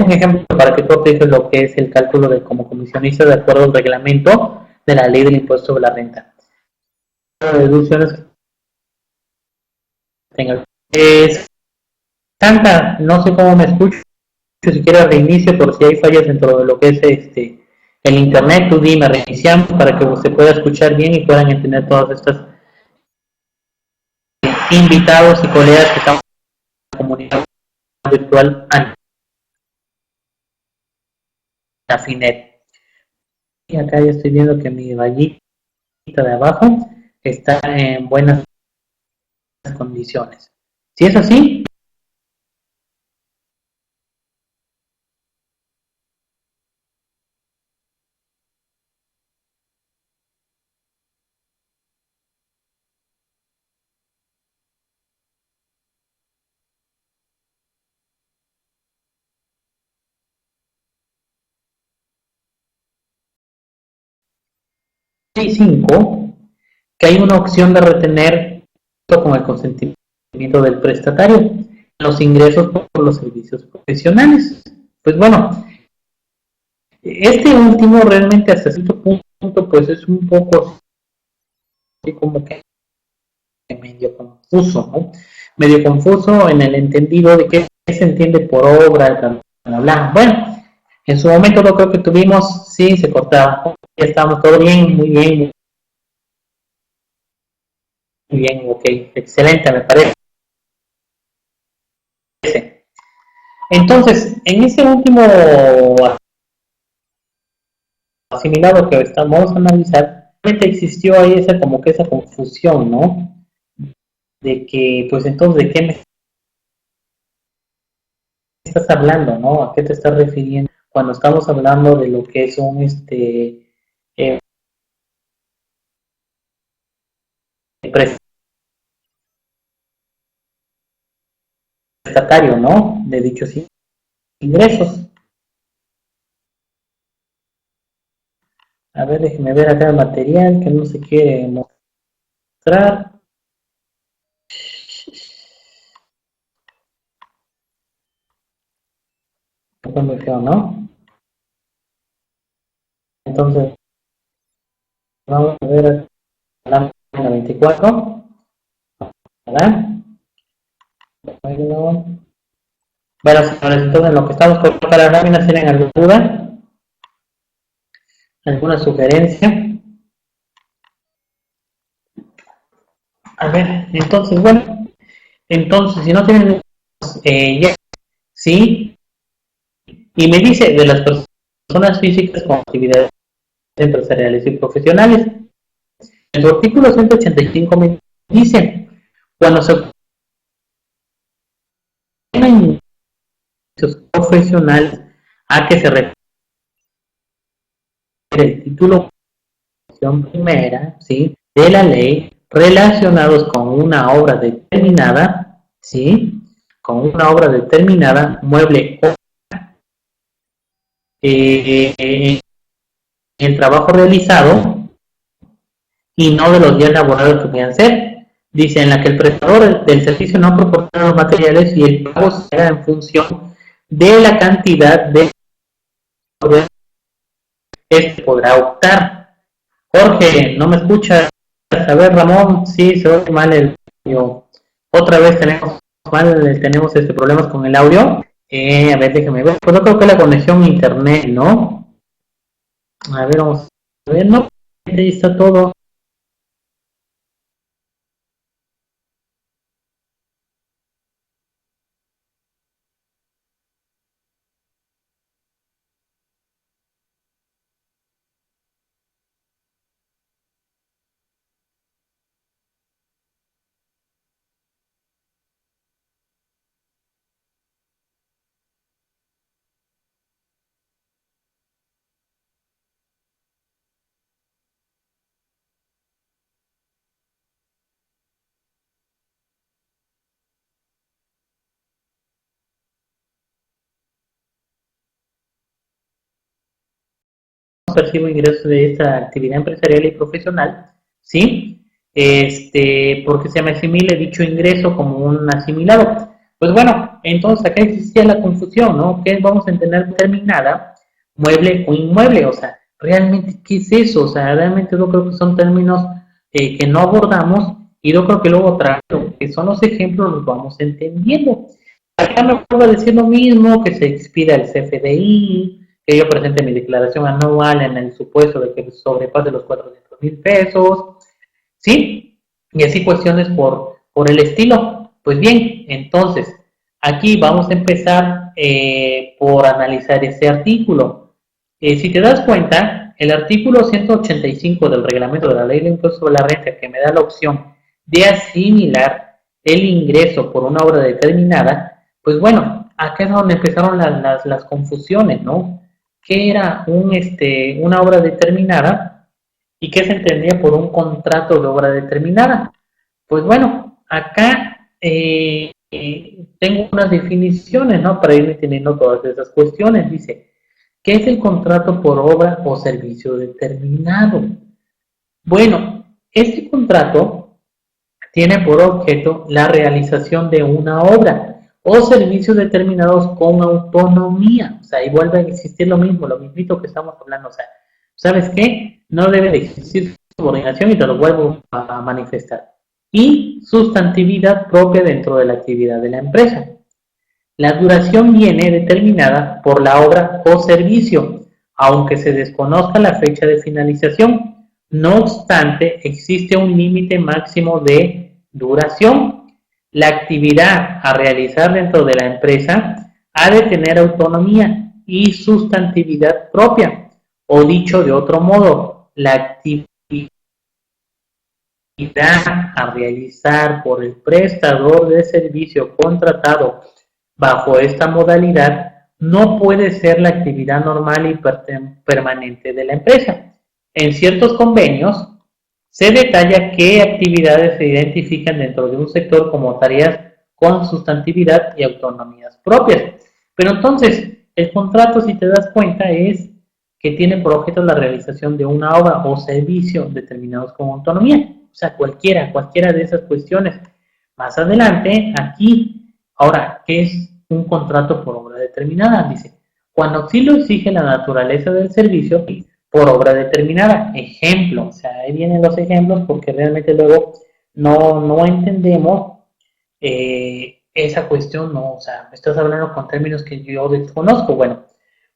un ejemplo para que tú apliques lo que es el cálculo de como comisionista de acuerdo al reglamento de la ley del impuesto sobre la renta. Deducciones que tenga. Santa, no sé cómo me escucho, si quieres reinicio por si hay fallas dentro de lo que es el internet, tú dime, reiniciamos para que se pueda escuchar bien y puedan entender todas estas invitados y colegas que estamos en la comunidad virtual Anafinet. Y acá ya estoy viendo que mi rayita de abajo está en buenas condiciones. Si es así, hay 5, que hay una opción de retener con el consentimiento del prestatario los ingresos por los servicios profesionales. Pues bueno, este último realmente hasta cierto punto pues es un poco así como que medio confuso, ¿no? Medio confuso en el entendido de qué se entiende por obra, bla, bla, bla. Bueno, en su momento lo creo que tuvimos, sí, se cortaba, ya estábamos todo bien, muy bien, ok, excelente, me parece. Entonces, en ese último asimilado que vamos a analizar, realmente existió ahí esa como que esa confusión, ¿no? De que, pues entonces, ¿de qué me estás hablando, no? ¿A qué te estás refiriendo cuando estamos hablando de lo que es un eh, prestatario, ¿no? De dichos ingresos. A ver, déjeme ver acá el material que no se quiere mostrar. Un poco muy feo, ¿no? Entonces, vamos a ver la página 24, ¿verdad? Bueno, señores, entonces en lo que estamos con la lámina, ¿tienen alguna duda? ¿Alguna sugerencia? A ver, entonces, bueno, entonces, si no tienen, ya, sí, y me dice de las personas físicas con actividades empresariales y profesionales. En su artículo 185 me dice, cuando se obtienen ingresos profesionales, a que se refiere el título primera, ¿sí? De la ley relacionados con una obra determinada, ¿sí? Con una obra determinada, mueble o el trabajo realizado y no de los días laborados que puedan ser. Dice en la que el prestador del servicio no proporciona los materiales y el pago se haga en función de la cantidad de este podrá optar. Jorge, ¿no me escuchas? A ver, Ramón, sí, se oye mal el audio. Otra vez tenemos problemas con el audio. A ver, déjame ver. Pues yo creo que la conexión a internet, ¿no? A ver, vamos a ver, no, ahí está todo. Percibo ingresos de esta actividad empresarial y profesional, ¿sí? Porque se me asimile dicho ingreso como un asimilado. Pues bueno, entonces acá existía la confusión, ¿no? ¿Qué vamos a entender determinada? Mueble o inmueble, o sea, realmente, ¿qué es eso? O sea, realmente yo creo que son términos que no abordamos y yo creo que luego lo que son los ejemplos, los vamos entendiendo. Acá me puedo decir lo mismo, que se expida el CFDI, que yo presente mi declaración anual en el supuesto de que sobrepase los 400,000 pesos, ¿sí? Y así cuestiones por el estilo. Pues bien, entonces, aquí vamos a empezar por analizar ese artículo. Si te das cuenta, el artículo 185 del reglamento de la ley de impuesto sobre la renta, que me da la opción de asimilar el ingreso por una obra determinada, pues bueno, acá es donde empezaron las confusiones, ¿no? ¿Qué era una obra determinada y qué se entendía por un contrato de obra determinada? Pues bueno, acá tengo unas definiciones, ¿no? Para irme teniendo todas esas cuestiones. Dice, ¿qué es el contrato por obra o servicio determinado? Bueno, este contrato tiene por objeto la realización de una obra o servicios determinados con autonomía. O sea, ahí vuelve a existir lo mismo, lo mismito que estamos hablando. O sea, ¿sabes qué? No debe de existir subordinación y te lo vuelvo a manifestar. Y sustantividad propia dentro de la actividad de la empresa. La duración viene determinada por la obra o servicio, aunque se desconozca la fecha de finalización. No obstante, existe un límite máximo de duración. La actividad a realizar dentro de la empresa ha de tener autonomía y sustantividad propia, o dicho de otro modo, la actividad a realizar por el prestador de servicio contratado bajo esta modalidad no puede ser la actividad normal y permanente de la empresa. En ciertos convenios se detalla qué actividades se identifican dentro de un sector como tareas con sustantividad y autonomías propias. Pero entonces, el contrato, si te das cuenta, es que tiene por objeto la realización de una obra o servicio determinados con autonomía. O sea, cualquiera de esas cuestiones. Más adelante, aquí, ahora, ¿qué es un contrato por obra determinada? Dice, cuando sí lo exige la naturaleza del servicio por obra determinada. Ejemplo, o sea, ahí vienen los ejemplos porque realmente luego no entendemos esa cuestión, no, o sea, me estás hablando con términos que yo desconozco. Bueno,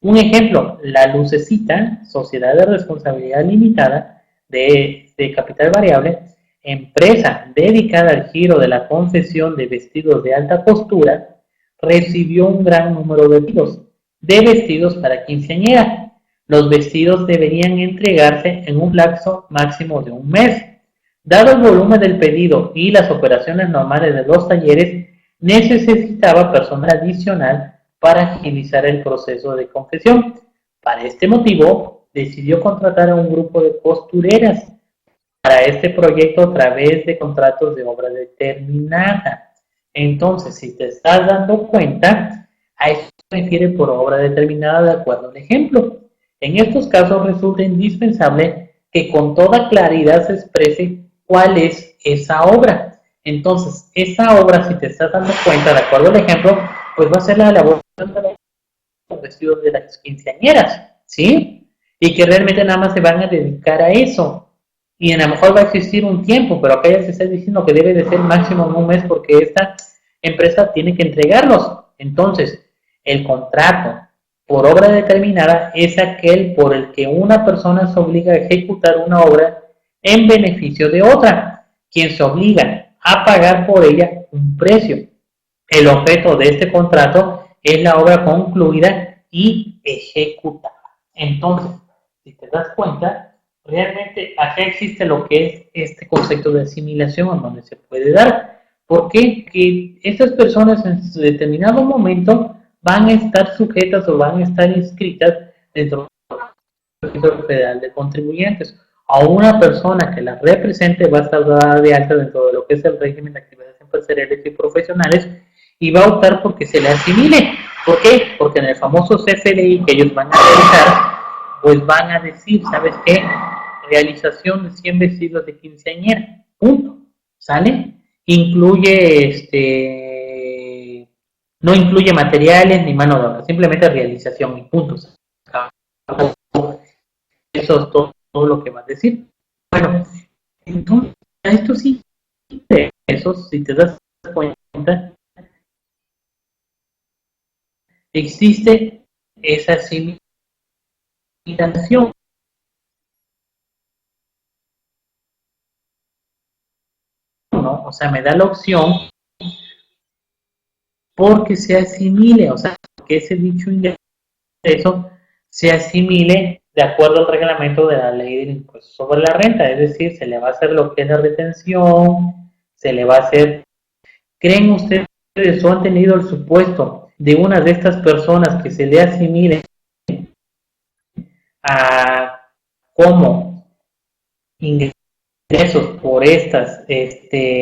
un ejemplo, la Lucecita, sociedad de responsabilidad limitada de capital variable, empresa dedicada al giro de la confección de vestidos de alta costura, recibió un gran número de vestidos para quinceañera. Los vestidos deberían entregarse en un lapso máximo de un mes. Dado el volumen del pedido y las operaciones normales de los talleres, necesitaba personal adicional para agilizar el proceso de confección. Para este motivo, decidió contratar a un grupo de costureras para este proyecto a través de contratos de obra determinada. Entonces, si te estás dando cuenta, a eso se refiere por obra determinada de acuerdo al ejemplo. En estos casos resulta indispensable que con toda claridad se exprese cuál es esa obra. Entonces, esa obra, si te estás dando cuenta, de acuerdo al ejemplo, pues va a ser la elaboración de los vestidos de las quinceañeras, ¿sí? Y que realmente nada más se van a dedicar a eso. Y a lo mejor va a existir un tiempo, pero acá ya se está diciendo que debe de ser máximo en un mes porque esta empresa tiene que entregarlos. Entonces, el contrato por obra determinada es aquel por el que una persona se obliga a ejecutar una obra en beneficio de otra, quien se obliga a pagar por ella un precio. El objeto de este contrato es la obra concluida y ejecutada. Entonces, si te das cuenta, realmente acá existe lo que es este concepto de asimilación en donde se puede dar. ¿Por qué? Que estas personas en su determinado momento van a estar sujetas o van a estar inscritas dentro del Registro Federal de Contribuyentes. A una persona que las represente va a estar dada de alta dentro de lo que es el régimen de actividades empresariales y profesionales y va a optar porque se le asimile. ¿Por qué? Porque en el famoso CFDI que ellos van a realizar, pues van a decir, ¿sabes qué? Realización de 100 vestidos de quinceañera, punto, ¿sale? Incluye, no incluye materiales ni mano de obra, simplemente realización y puntos. Eso es todo lo que va a decir. Bueno, entonces, esto sí, eso, si te das cuenta, existe esa asimilación. ¿No? O sea, me da la opción porque se asimile, o sea, que ese dicho ingreso se asimile de acuerdo al reglamento de la ley del impuesto sobre la renta, es decir, se le va a hacer lo que es la retención, se le va a hacer. ¿Creen ustedes o han tenido el supuesto de una de estas personas que se le asimile a como ingresos por estas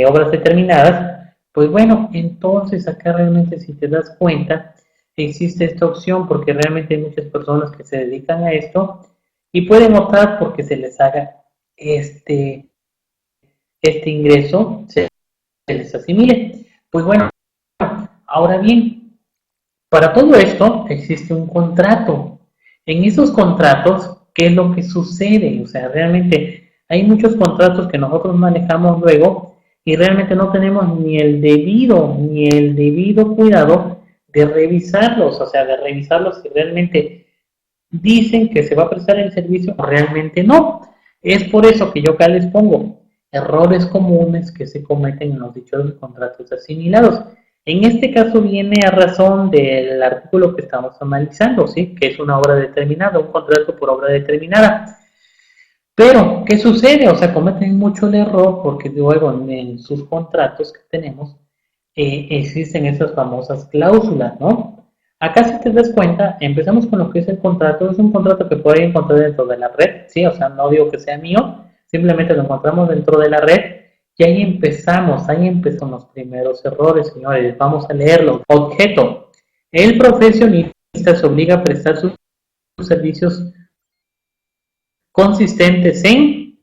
obras determinadas? Pues bueno, entonces acá realmente si te das cuenta, existe esta opción porque realmente hay muchas personas que se dedican a esto y pueden optar porque se les haga este ingreso, se les asimile. Pues bueno, ahora bien, para todo esto existe un contrato. En esos contratos, ¿qué es lo que sucede? O sea, realmente Hay muchos contratos que nosotros manejamos luego y realmente no tenemos ni el debido cuidado de revisarlos, o sea, de revisarlos si realmente dicen que se va a prestar el servicio o realmente no. Es por eso que yo acá les pongo errores comunes que se cometen en los dichos contratos asimilados. En este caso viene a razón del artículo que estamos analizando, ¿sí? Que es una obra determinada, un contrato por obra determinada. Pero, ¿qué sucede? O sea, cometen mucho el error porque luego en sus contratos que tenemos existen esas famosas cláusulas, ¿no? Acá si te das cuenta, empezamos con lo que es el contrato. Es un contrato que puede encontrar dentro de la red, ¿sí? O sea, no digo que sea mío, simplemente lo encontramos dentro de la red y ahí empiezan los primeros errores, señores. Vamos a leerlo. Objeto. El profesionista se obliga a prestar sus servicios consistentes en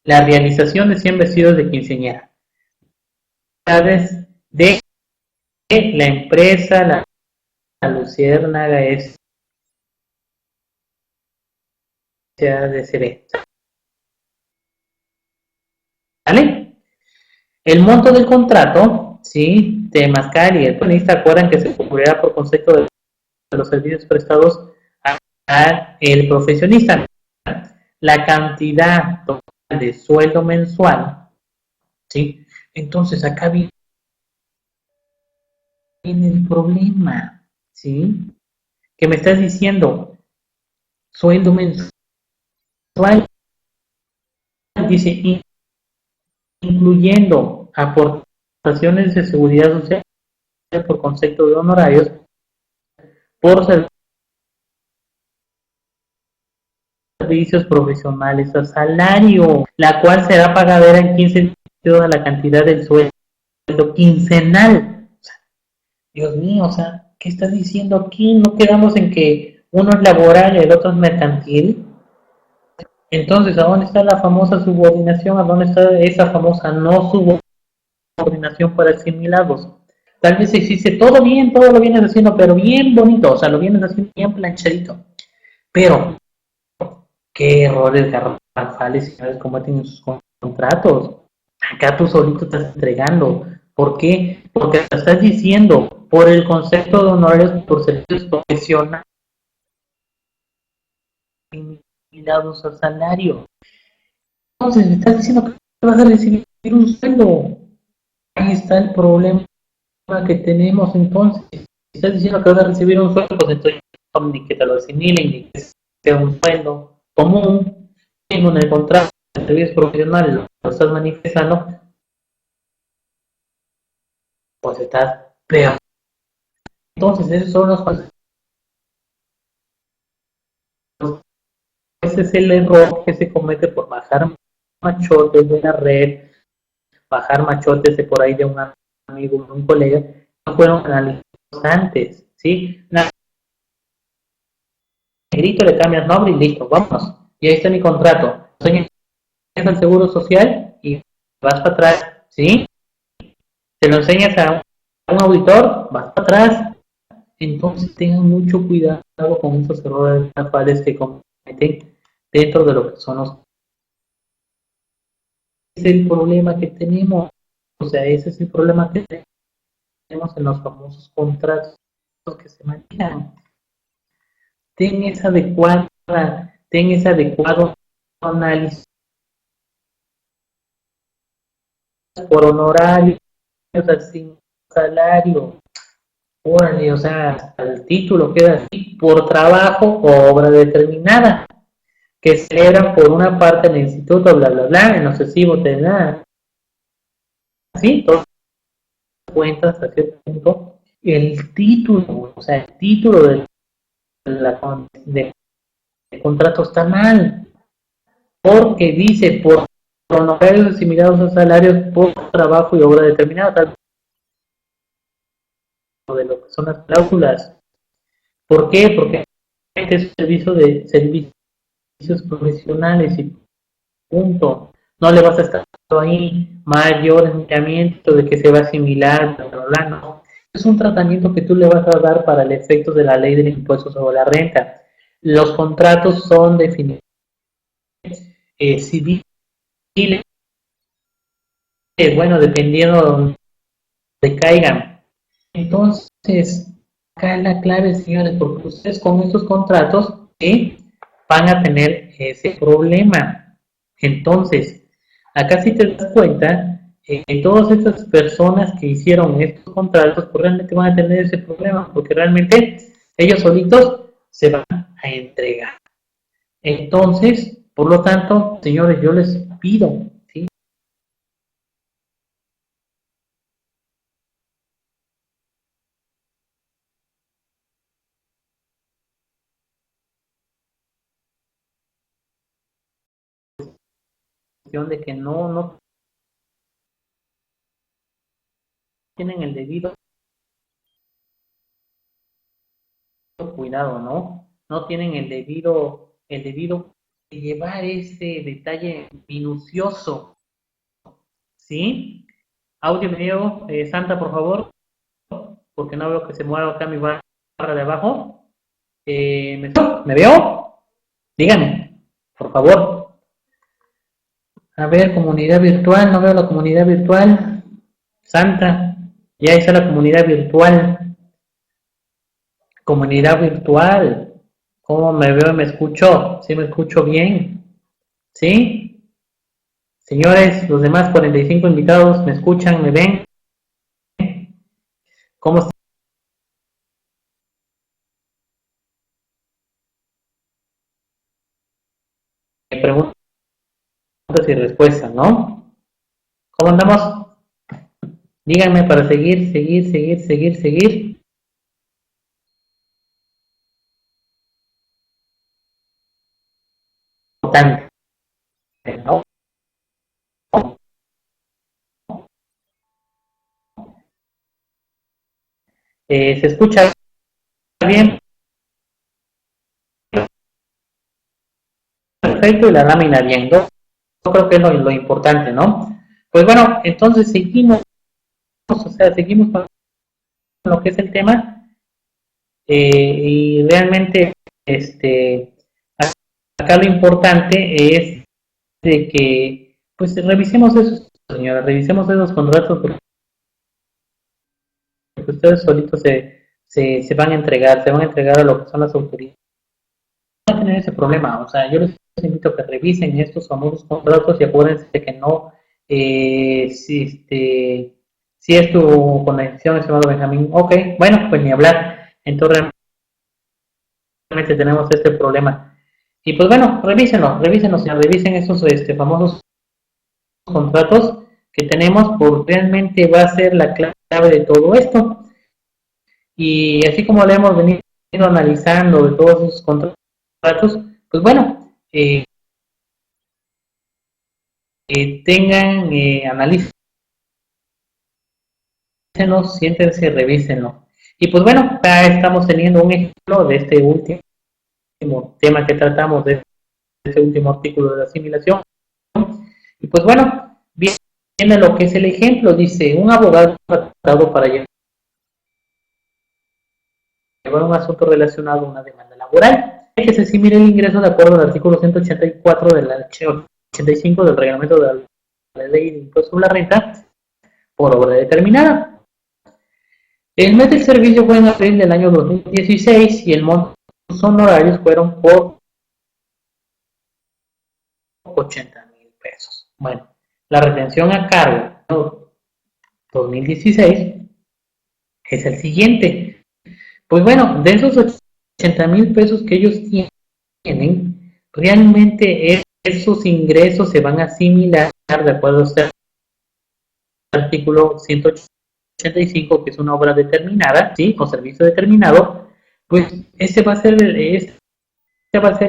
la realización de 100 vestidos de quinceañera. De la empresa, la Luciérnaga SADCB. ¿Vale? El monto del contrato, ¿sí? Temascal y el planista acuerdan que se cubrirá por concepto de los servicios prestados al profesionista. La cantidad total de sueldo mensual, ¿sí? Entonces acá viene el problema, ¿sí? Que me estás diciendo, sueldo mensual, dice, incluyendo aportaciones de seguridad social por concepto de honorarios por servicios profesionales a salario, la cual será pagadera en 15 de la cantidad del sueldo quincenal. O sea, Dios mío, o sea, ¿qué estás diciendo aquí? ¿No quedamos en que uno es laboral y el otro es mercantil? Entonces, ¿a dónde está la famosa subordinación? ¿A dónde está esa famosa no subordinación para asimilados? Tal vez existe todo bien, todo lo vienes haciendo, pero bien bonito, o sea, lo vienes haciendo bien planchadito. Pero, ¿qué errores garrafales señores cometen en sus contratos? Acá tú solito estás entregando. ¿Por qué? Porque te estás diciendo por el concepto de honorarios por servicios profesionales asimilados al salario. Entonces, me estás diciendo que vas a recibir un sueldo. Ahí está el problema que tenemos entonces. Si estás diciendo que vas a recibir un sueldo, pues entonces ni que te lo asimilen, ni que sea un sueldo común. En el contrato de servicios profesionales lo estás manifestando, pues estás peor. Entonces, esos son los pasos. Ese es el error que se comete por bajar machotes de la red, bajar machotes de por ahí de un amigo, de un colega, no fueron analizados antes, ¿sí? Negrito le cambias nombre y listo, vámonos. Y ahí está mi contrato. Enseñas al Seguro Social y vas para atrás, ¿sí? Te lo enseñas a un auditor, vas para atrás. Entonces tengan mucho cuidado con esos errores garrafales que cometen dentro de lo que son los... Es el problema que tenemos. O sea, ese es el problema que tenemos en los famosos contratos que se manejan. Ten esa adecuada, ten ese adecuado análisis por honorario, o sea, sin salario. Órale, o sea, hasta el título queda así, por trabajo o obra determinada, que celebran por una parte el instituto, bla, bla, bla, en los recibos de nada. ¿Sí? Todo cuenta hasta cierto punto. El título, o sea, el título del contrato está mal, porque dice por honorarios asimilados a salarios por trabajo y obra determinada, tal de lo que son las cláusulas. ¿Por qué? Porque es servicio de servicios profesionales y punto. No le vas a estar ahí mayor miramiento de que se va a asimilar, bla, bla, bla, no. Es un tratamiento que tú le vas a dar para el efecto de la ley del impuesto sobre la renta. Los contratos son definidos civiles, bueno, dependiendo de donde caigan. Entonces, acá es la clave, señores, porque ustedes con estos contratos, ¿sí?, van a tener ese problema. Entonces, acá si te das cuenta, todas estas personas que hicieron estos contratos, pues realmente van a tener ese problema, porque realmente ellos solitos se van a entregar. Entonces, por lo tanto, señores, yo les pido, ¿sí?, de que no tienen el debido cuidado, ¿no? No tienen el debido llevar ese detalle minucioso, ¿sí? Audio, video, Santa, por favor, porque no veo que se mueva acá mi barra de abajo. ¿Me veo? Díganme, por favor. A ver, comunidad virtual, no veo la comunidad virtual. Santa, ya está la comunidad virtual. Comunidad virtual. ¿Cómo me veo y me escucho? ¿Sí me escucho bien? ¿Sí? Señores, los demás 45 invitados, ¿me escuchan? ¿Me ven? ¿Cómo están? Preguntas y respuestas, ¿no? ¿Cómo andamos? Díganme para seguir. Importante, ¿no? ¿Se escucha bien? Perfecto, y la lámina bien. Yo creo que es lo importante, ¿no? Pues bueno, entonces seguimos, o sea, seguimos con lo que es el tema, y realmente, acá lo importante es de que, pues, revisemos esos, señora, revisemos esos contratos, porque ustedes solitos se van a entregar, se van a entregar a lo que son las autoridades. No van a tener ese problema, o sea, yo les invito a que revisen estos famosos contratos y acuérdense que no, si es tu conexión, estimado Benjamín, ok, bueno, pues ni hablar, entonces realmente tenemos este problema. Y pues bueno, revísenlo, señor, revisen esos famosos contratos que tenemos, porque realmente va a ser la clave de todo esto. Y así como lo hemos venido analizando de todos esos contratos, pues bueno, tengan, analícenlos, siéntense, revísenlo. Y pues bueno, acá estamos teniendo un ejemplo de este último tema que tratamos, de este último artículo de la asimilación. Y pues bueno, viene lo que es el ejemplo, dice, un abogado tratado para llevar un asunto relacionado a una demanda laboral, que se asimile el ingreso de acuerdo al artículo 184 de la 85 del reglamento de la ley de impuesto sobre la renta por obra determinada. El mes del servicio fue en abril del año 2016 y el monto de los honorarios fueron por 80,000 pesos. Bueno, la retención a cargo ¿no? 2016 es el siguiente. Pues bueno, de esos 80,000 pesos que ellos tienen, realmente esos ingresos se van a asimilar de acuerdo a este artículo 185, que es una obra determinada, ¿sí? O servicio determinado, pues ese va a ser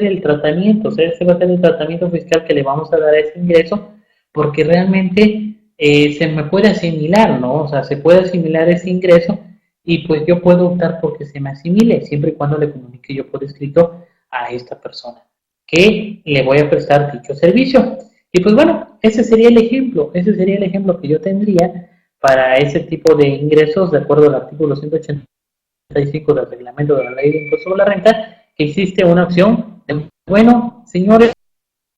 el tratamiento, o sea, ese va a ser el tratamiento fiscal que le vamos a dar a ese ingreso, porque realmente se me puede asimilar, ¿no? O sea, se puede asimilar ese ingreso y pues yo puedo optar porque se me asimile, siempre y cuando le comunique yo por escrito a esta persona que le voy a prestar dicho servicio. Y pues bueno, ese sería el ejemplo que yo tendría para ese tipo de ingresos de acuerdo al artículo 185 del reglamento de la ley de impuesto sobre la renta, que existe una opción de, bueno, señores,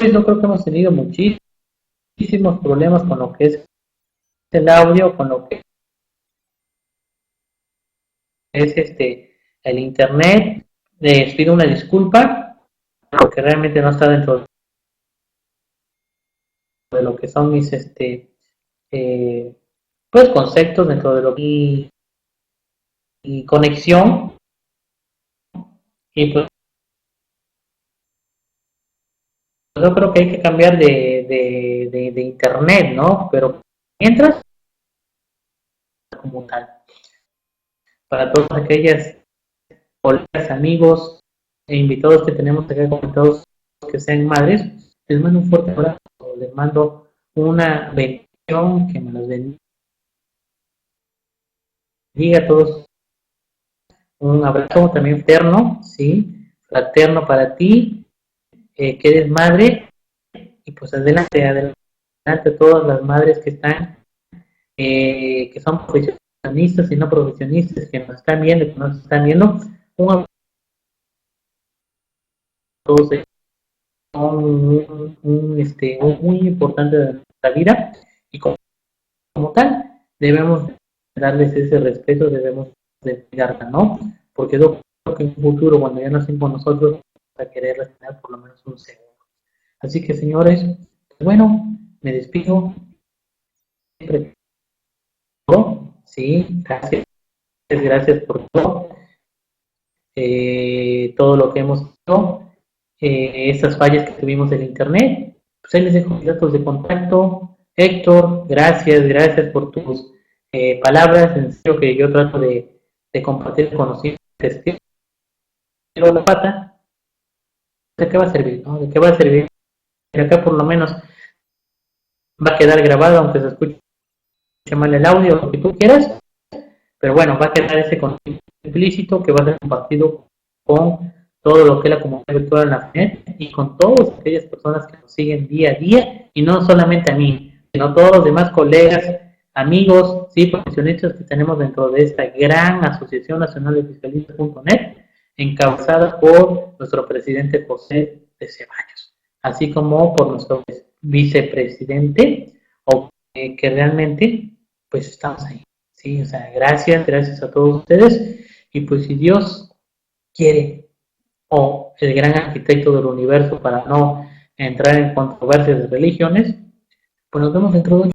yo creo que hemos tenido muchísimos problemas con lo que es el audio, con lo que es el internet. Les pido una disculpa porque realmente no está dentro de lo que son mis eh, pues conceptos, dentro de lo que y conexión, y pues yo creo que hay que cambiar de internet, ¿no? Pero mientras, como tal, para todas aquellas colegas, amigos e invitados que tenemos acá conectados que sean madres, les mando un fuerte abrazo, les mando una bendición, que me los bendiga a todos, un abrazo también fraterno, ¿sí? Fraterno para ti, que eres madre, y pues adelante, adelante todas las madres que están, que son profesionistas y no profesionistas, que nos están viendo, que nos están viendo, un abrazo a todos, un muy importante de nuestra vida, y como tal debemos darles ese respeto, debemos de cuidarla, ¿no? Porque yo creo que en un futuro, cuando ya no estén con nosotros, vamos a querer tener por lo menos un segundo. Así que, señores, bueno, me despido. Siempre todo, sí, gracias, gracias por todo, todo lo que hemos hecho, estas fallas que tuvimos en internet. Pues ahí les dejo mis datos de contacto. Héctor, gracias, gracias por tus palabras. En serio que yo trato de compartir conocimientos. Pero la pata, ¿de qué va a servir? ¿No? ¿De qué va a servir? Acá por lo menos va a quedar grabado, aunque se escuche mal el audio, lo que tú quieras, pero bueno, va a quedar ese contenido implícito que va a ser compartido con todo lo que es la comunidad virtual en la FED y con todas aquellas personas que nos siguen día a día, y no solamente a mí, sino a todos los demás colegas, amigos, sí, profesionistas que tenemos dentro de esta gran Asociación Nacional de Fiscalistas.net, encabezada por nuestro presidente José de Ceballos, así como por nuestro vicepresidente, que realmente pues estamos ahí. Sí, o sea, gracias, gracias a todos ustedes. Y pues si Dios quiere, o el gran arquitecto del universo, para no entrar en controversias de religiones, pues nos vemos dentro de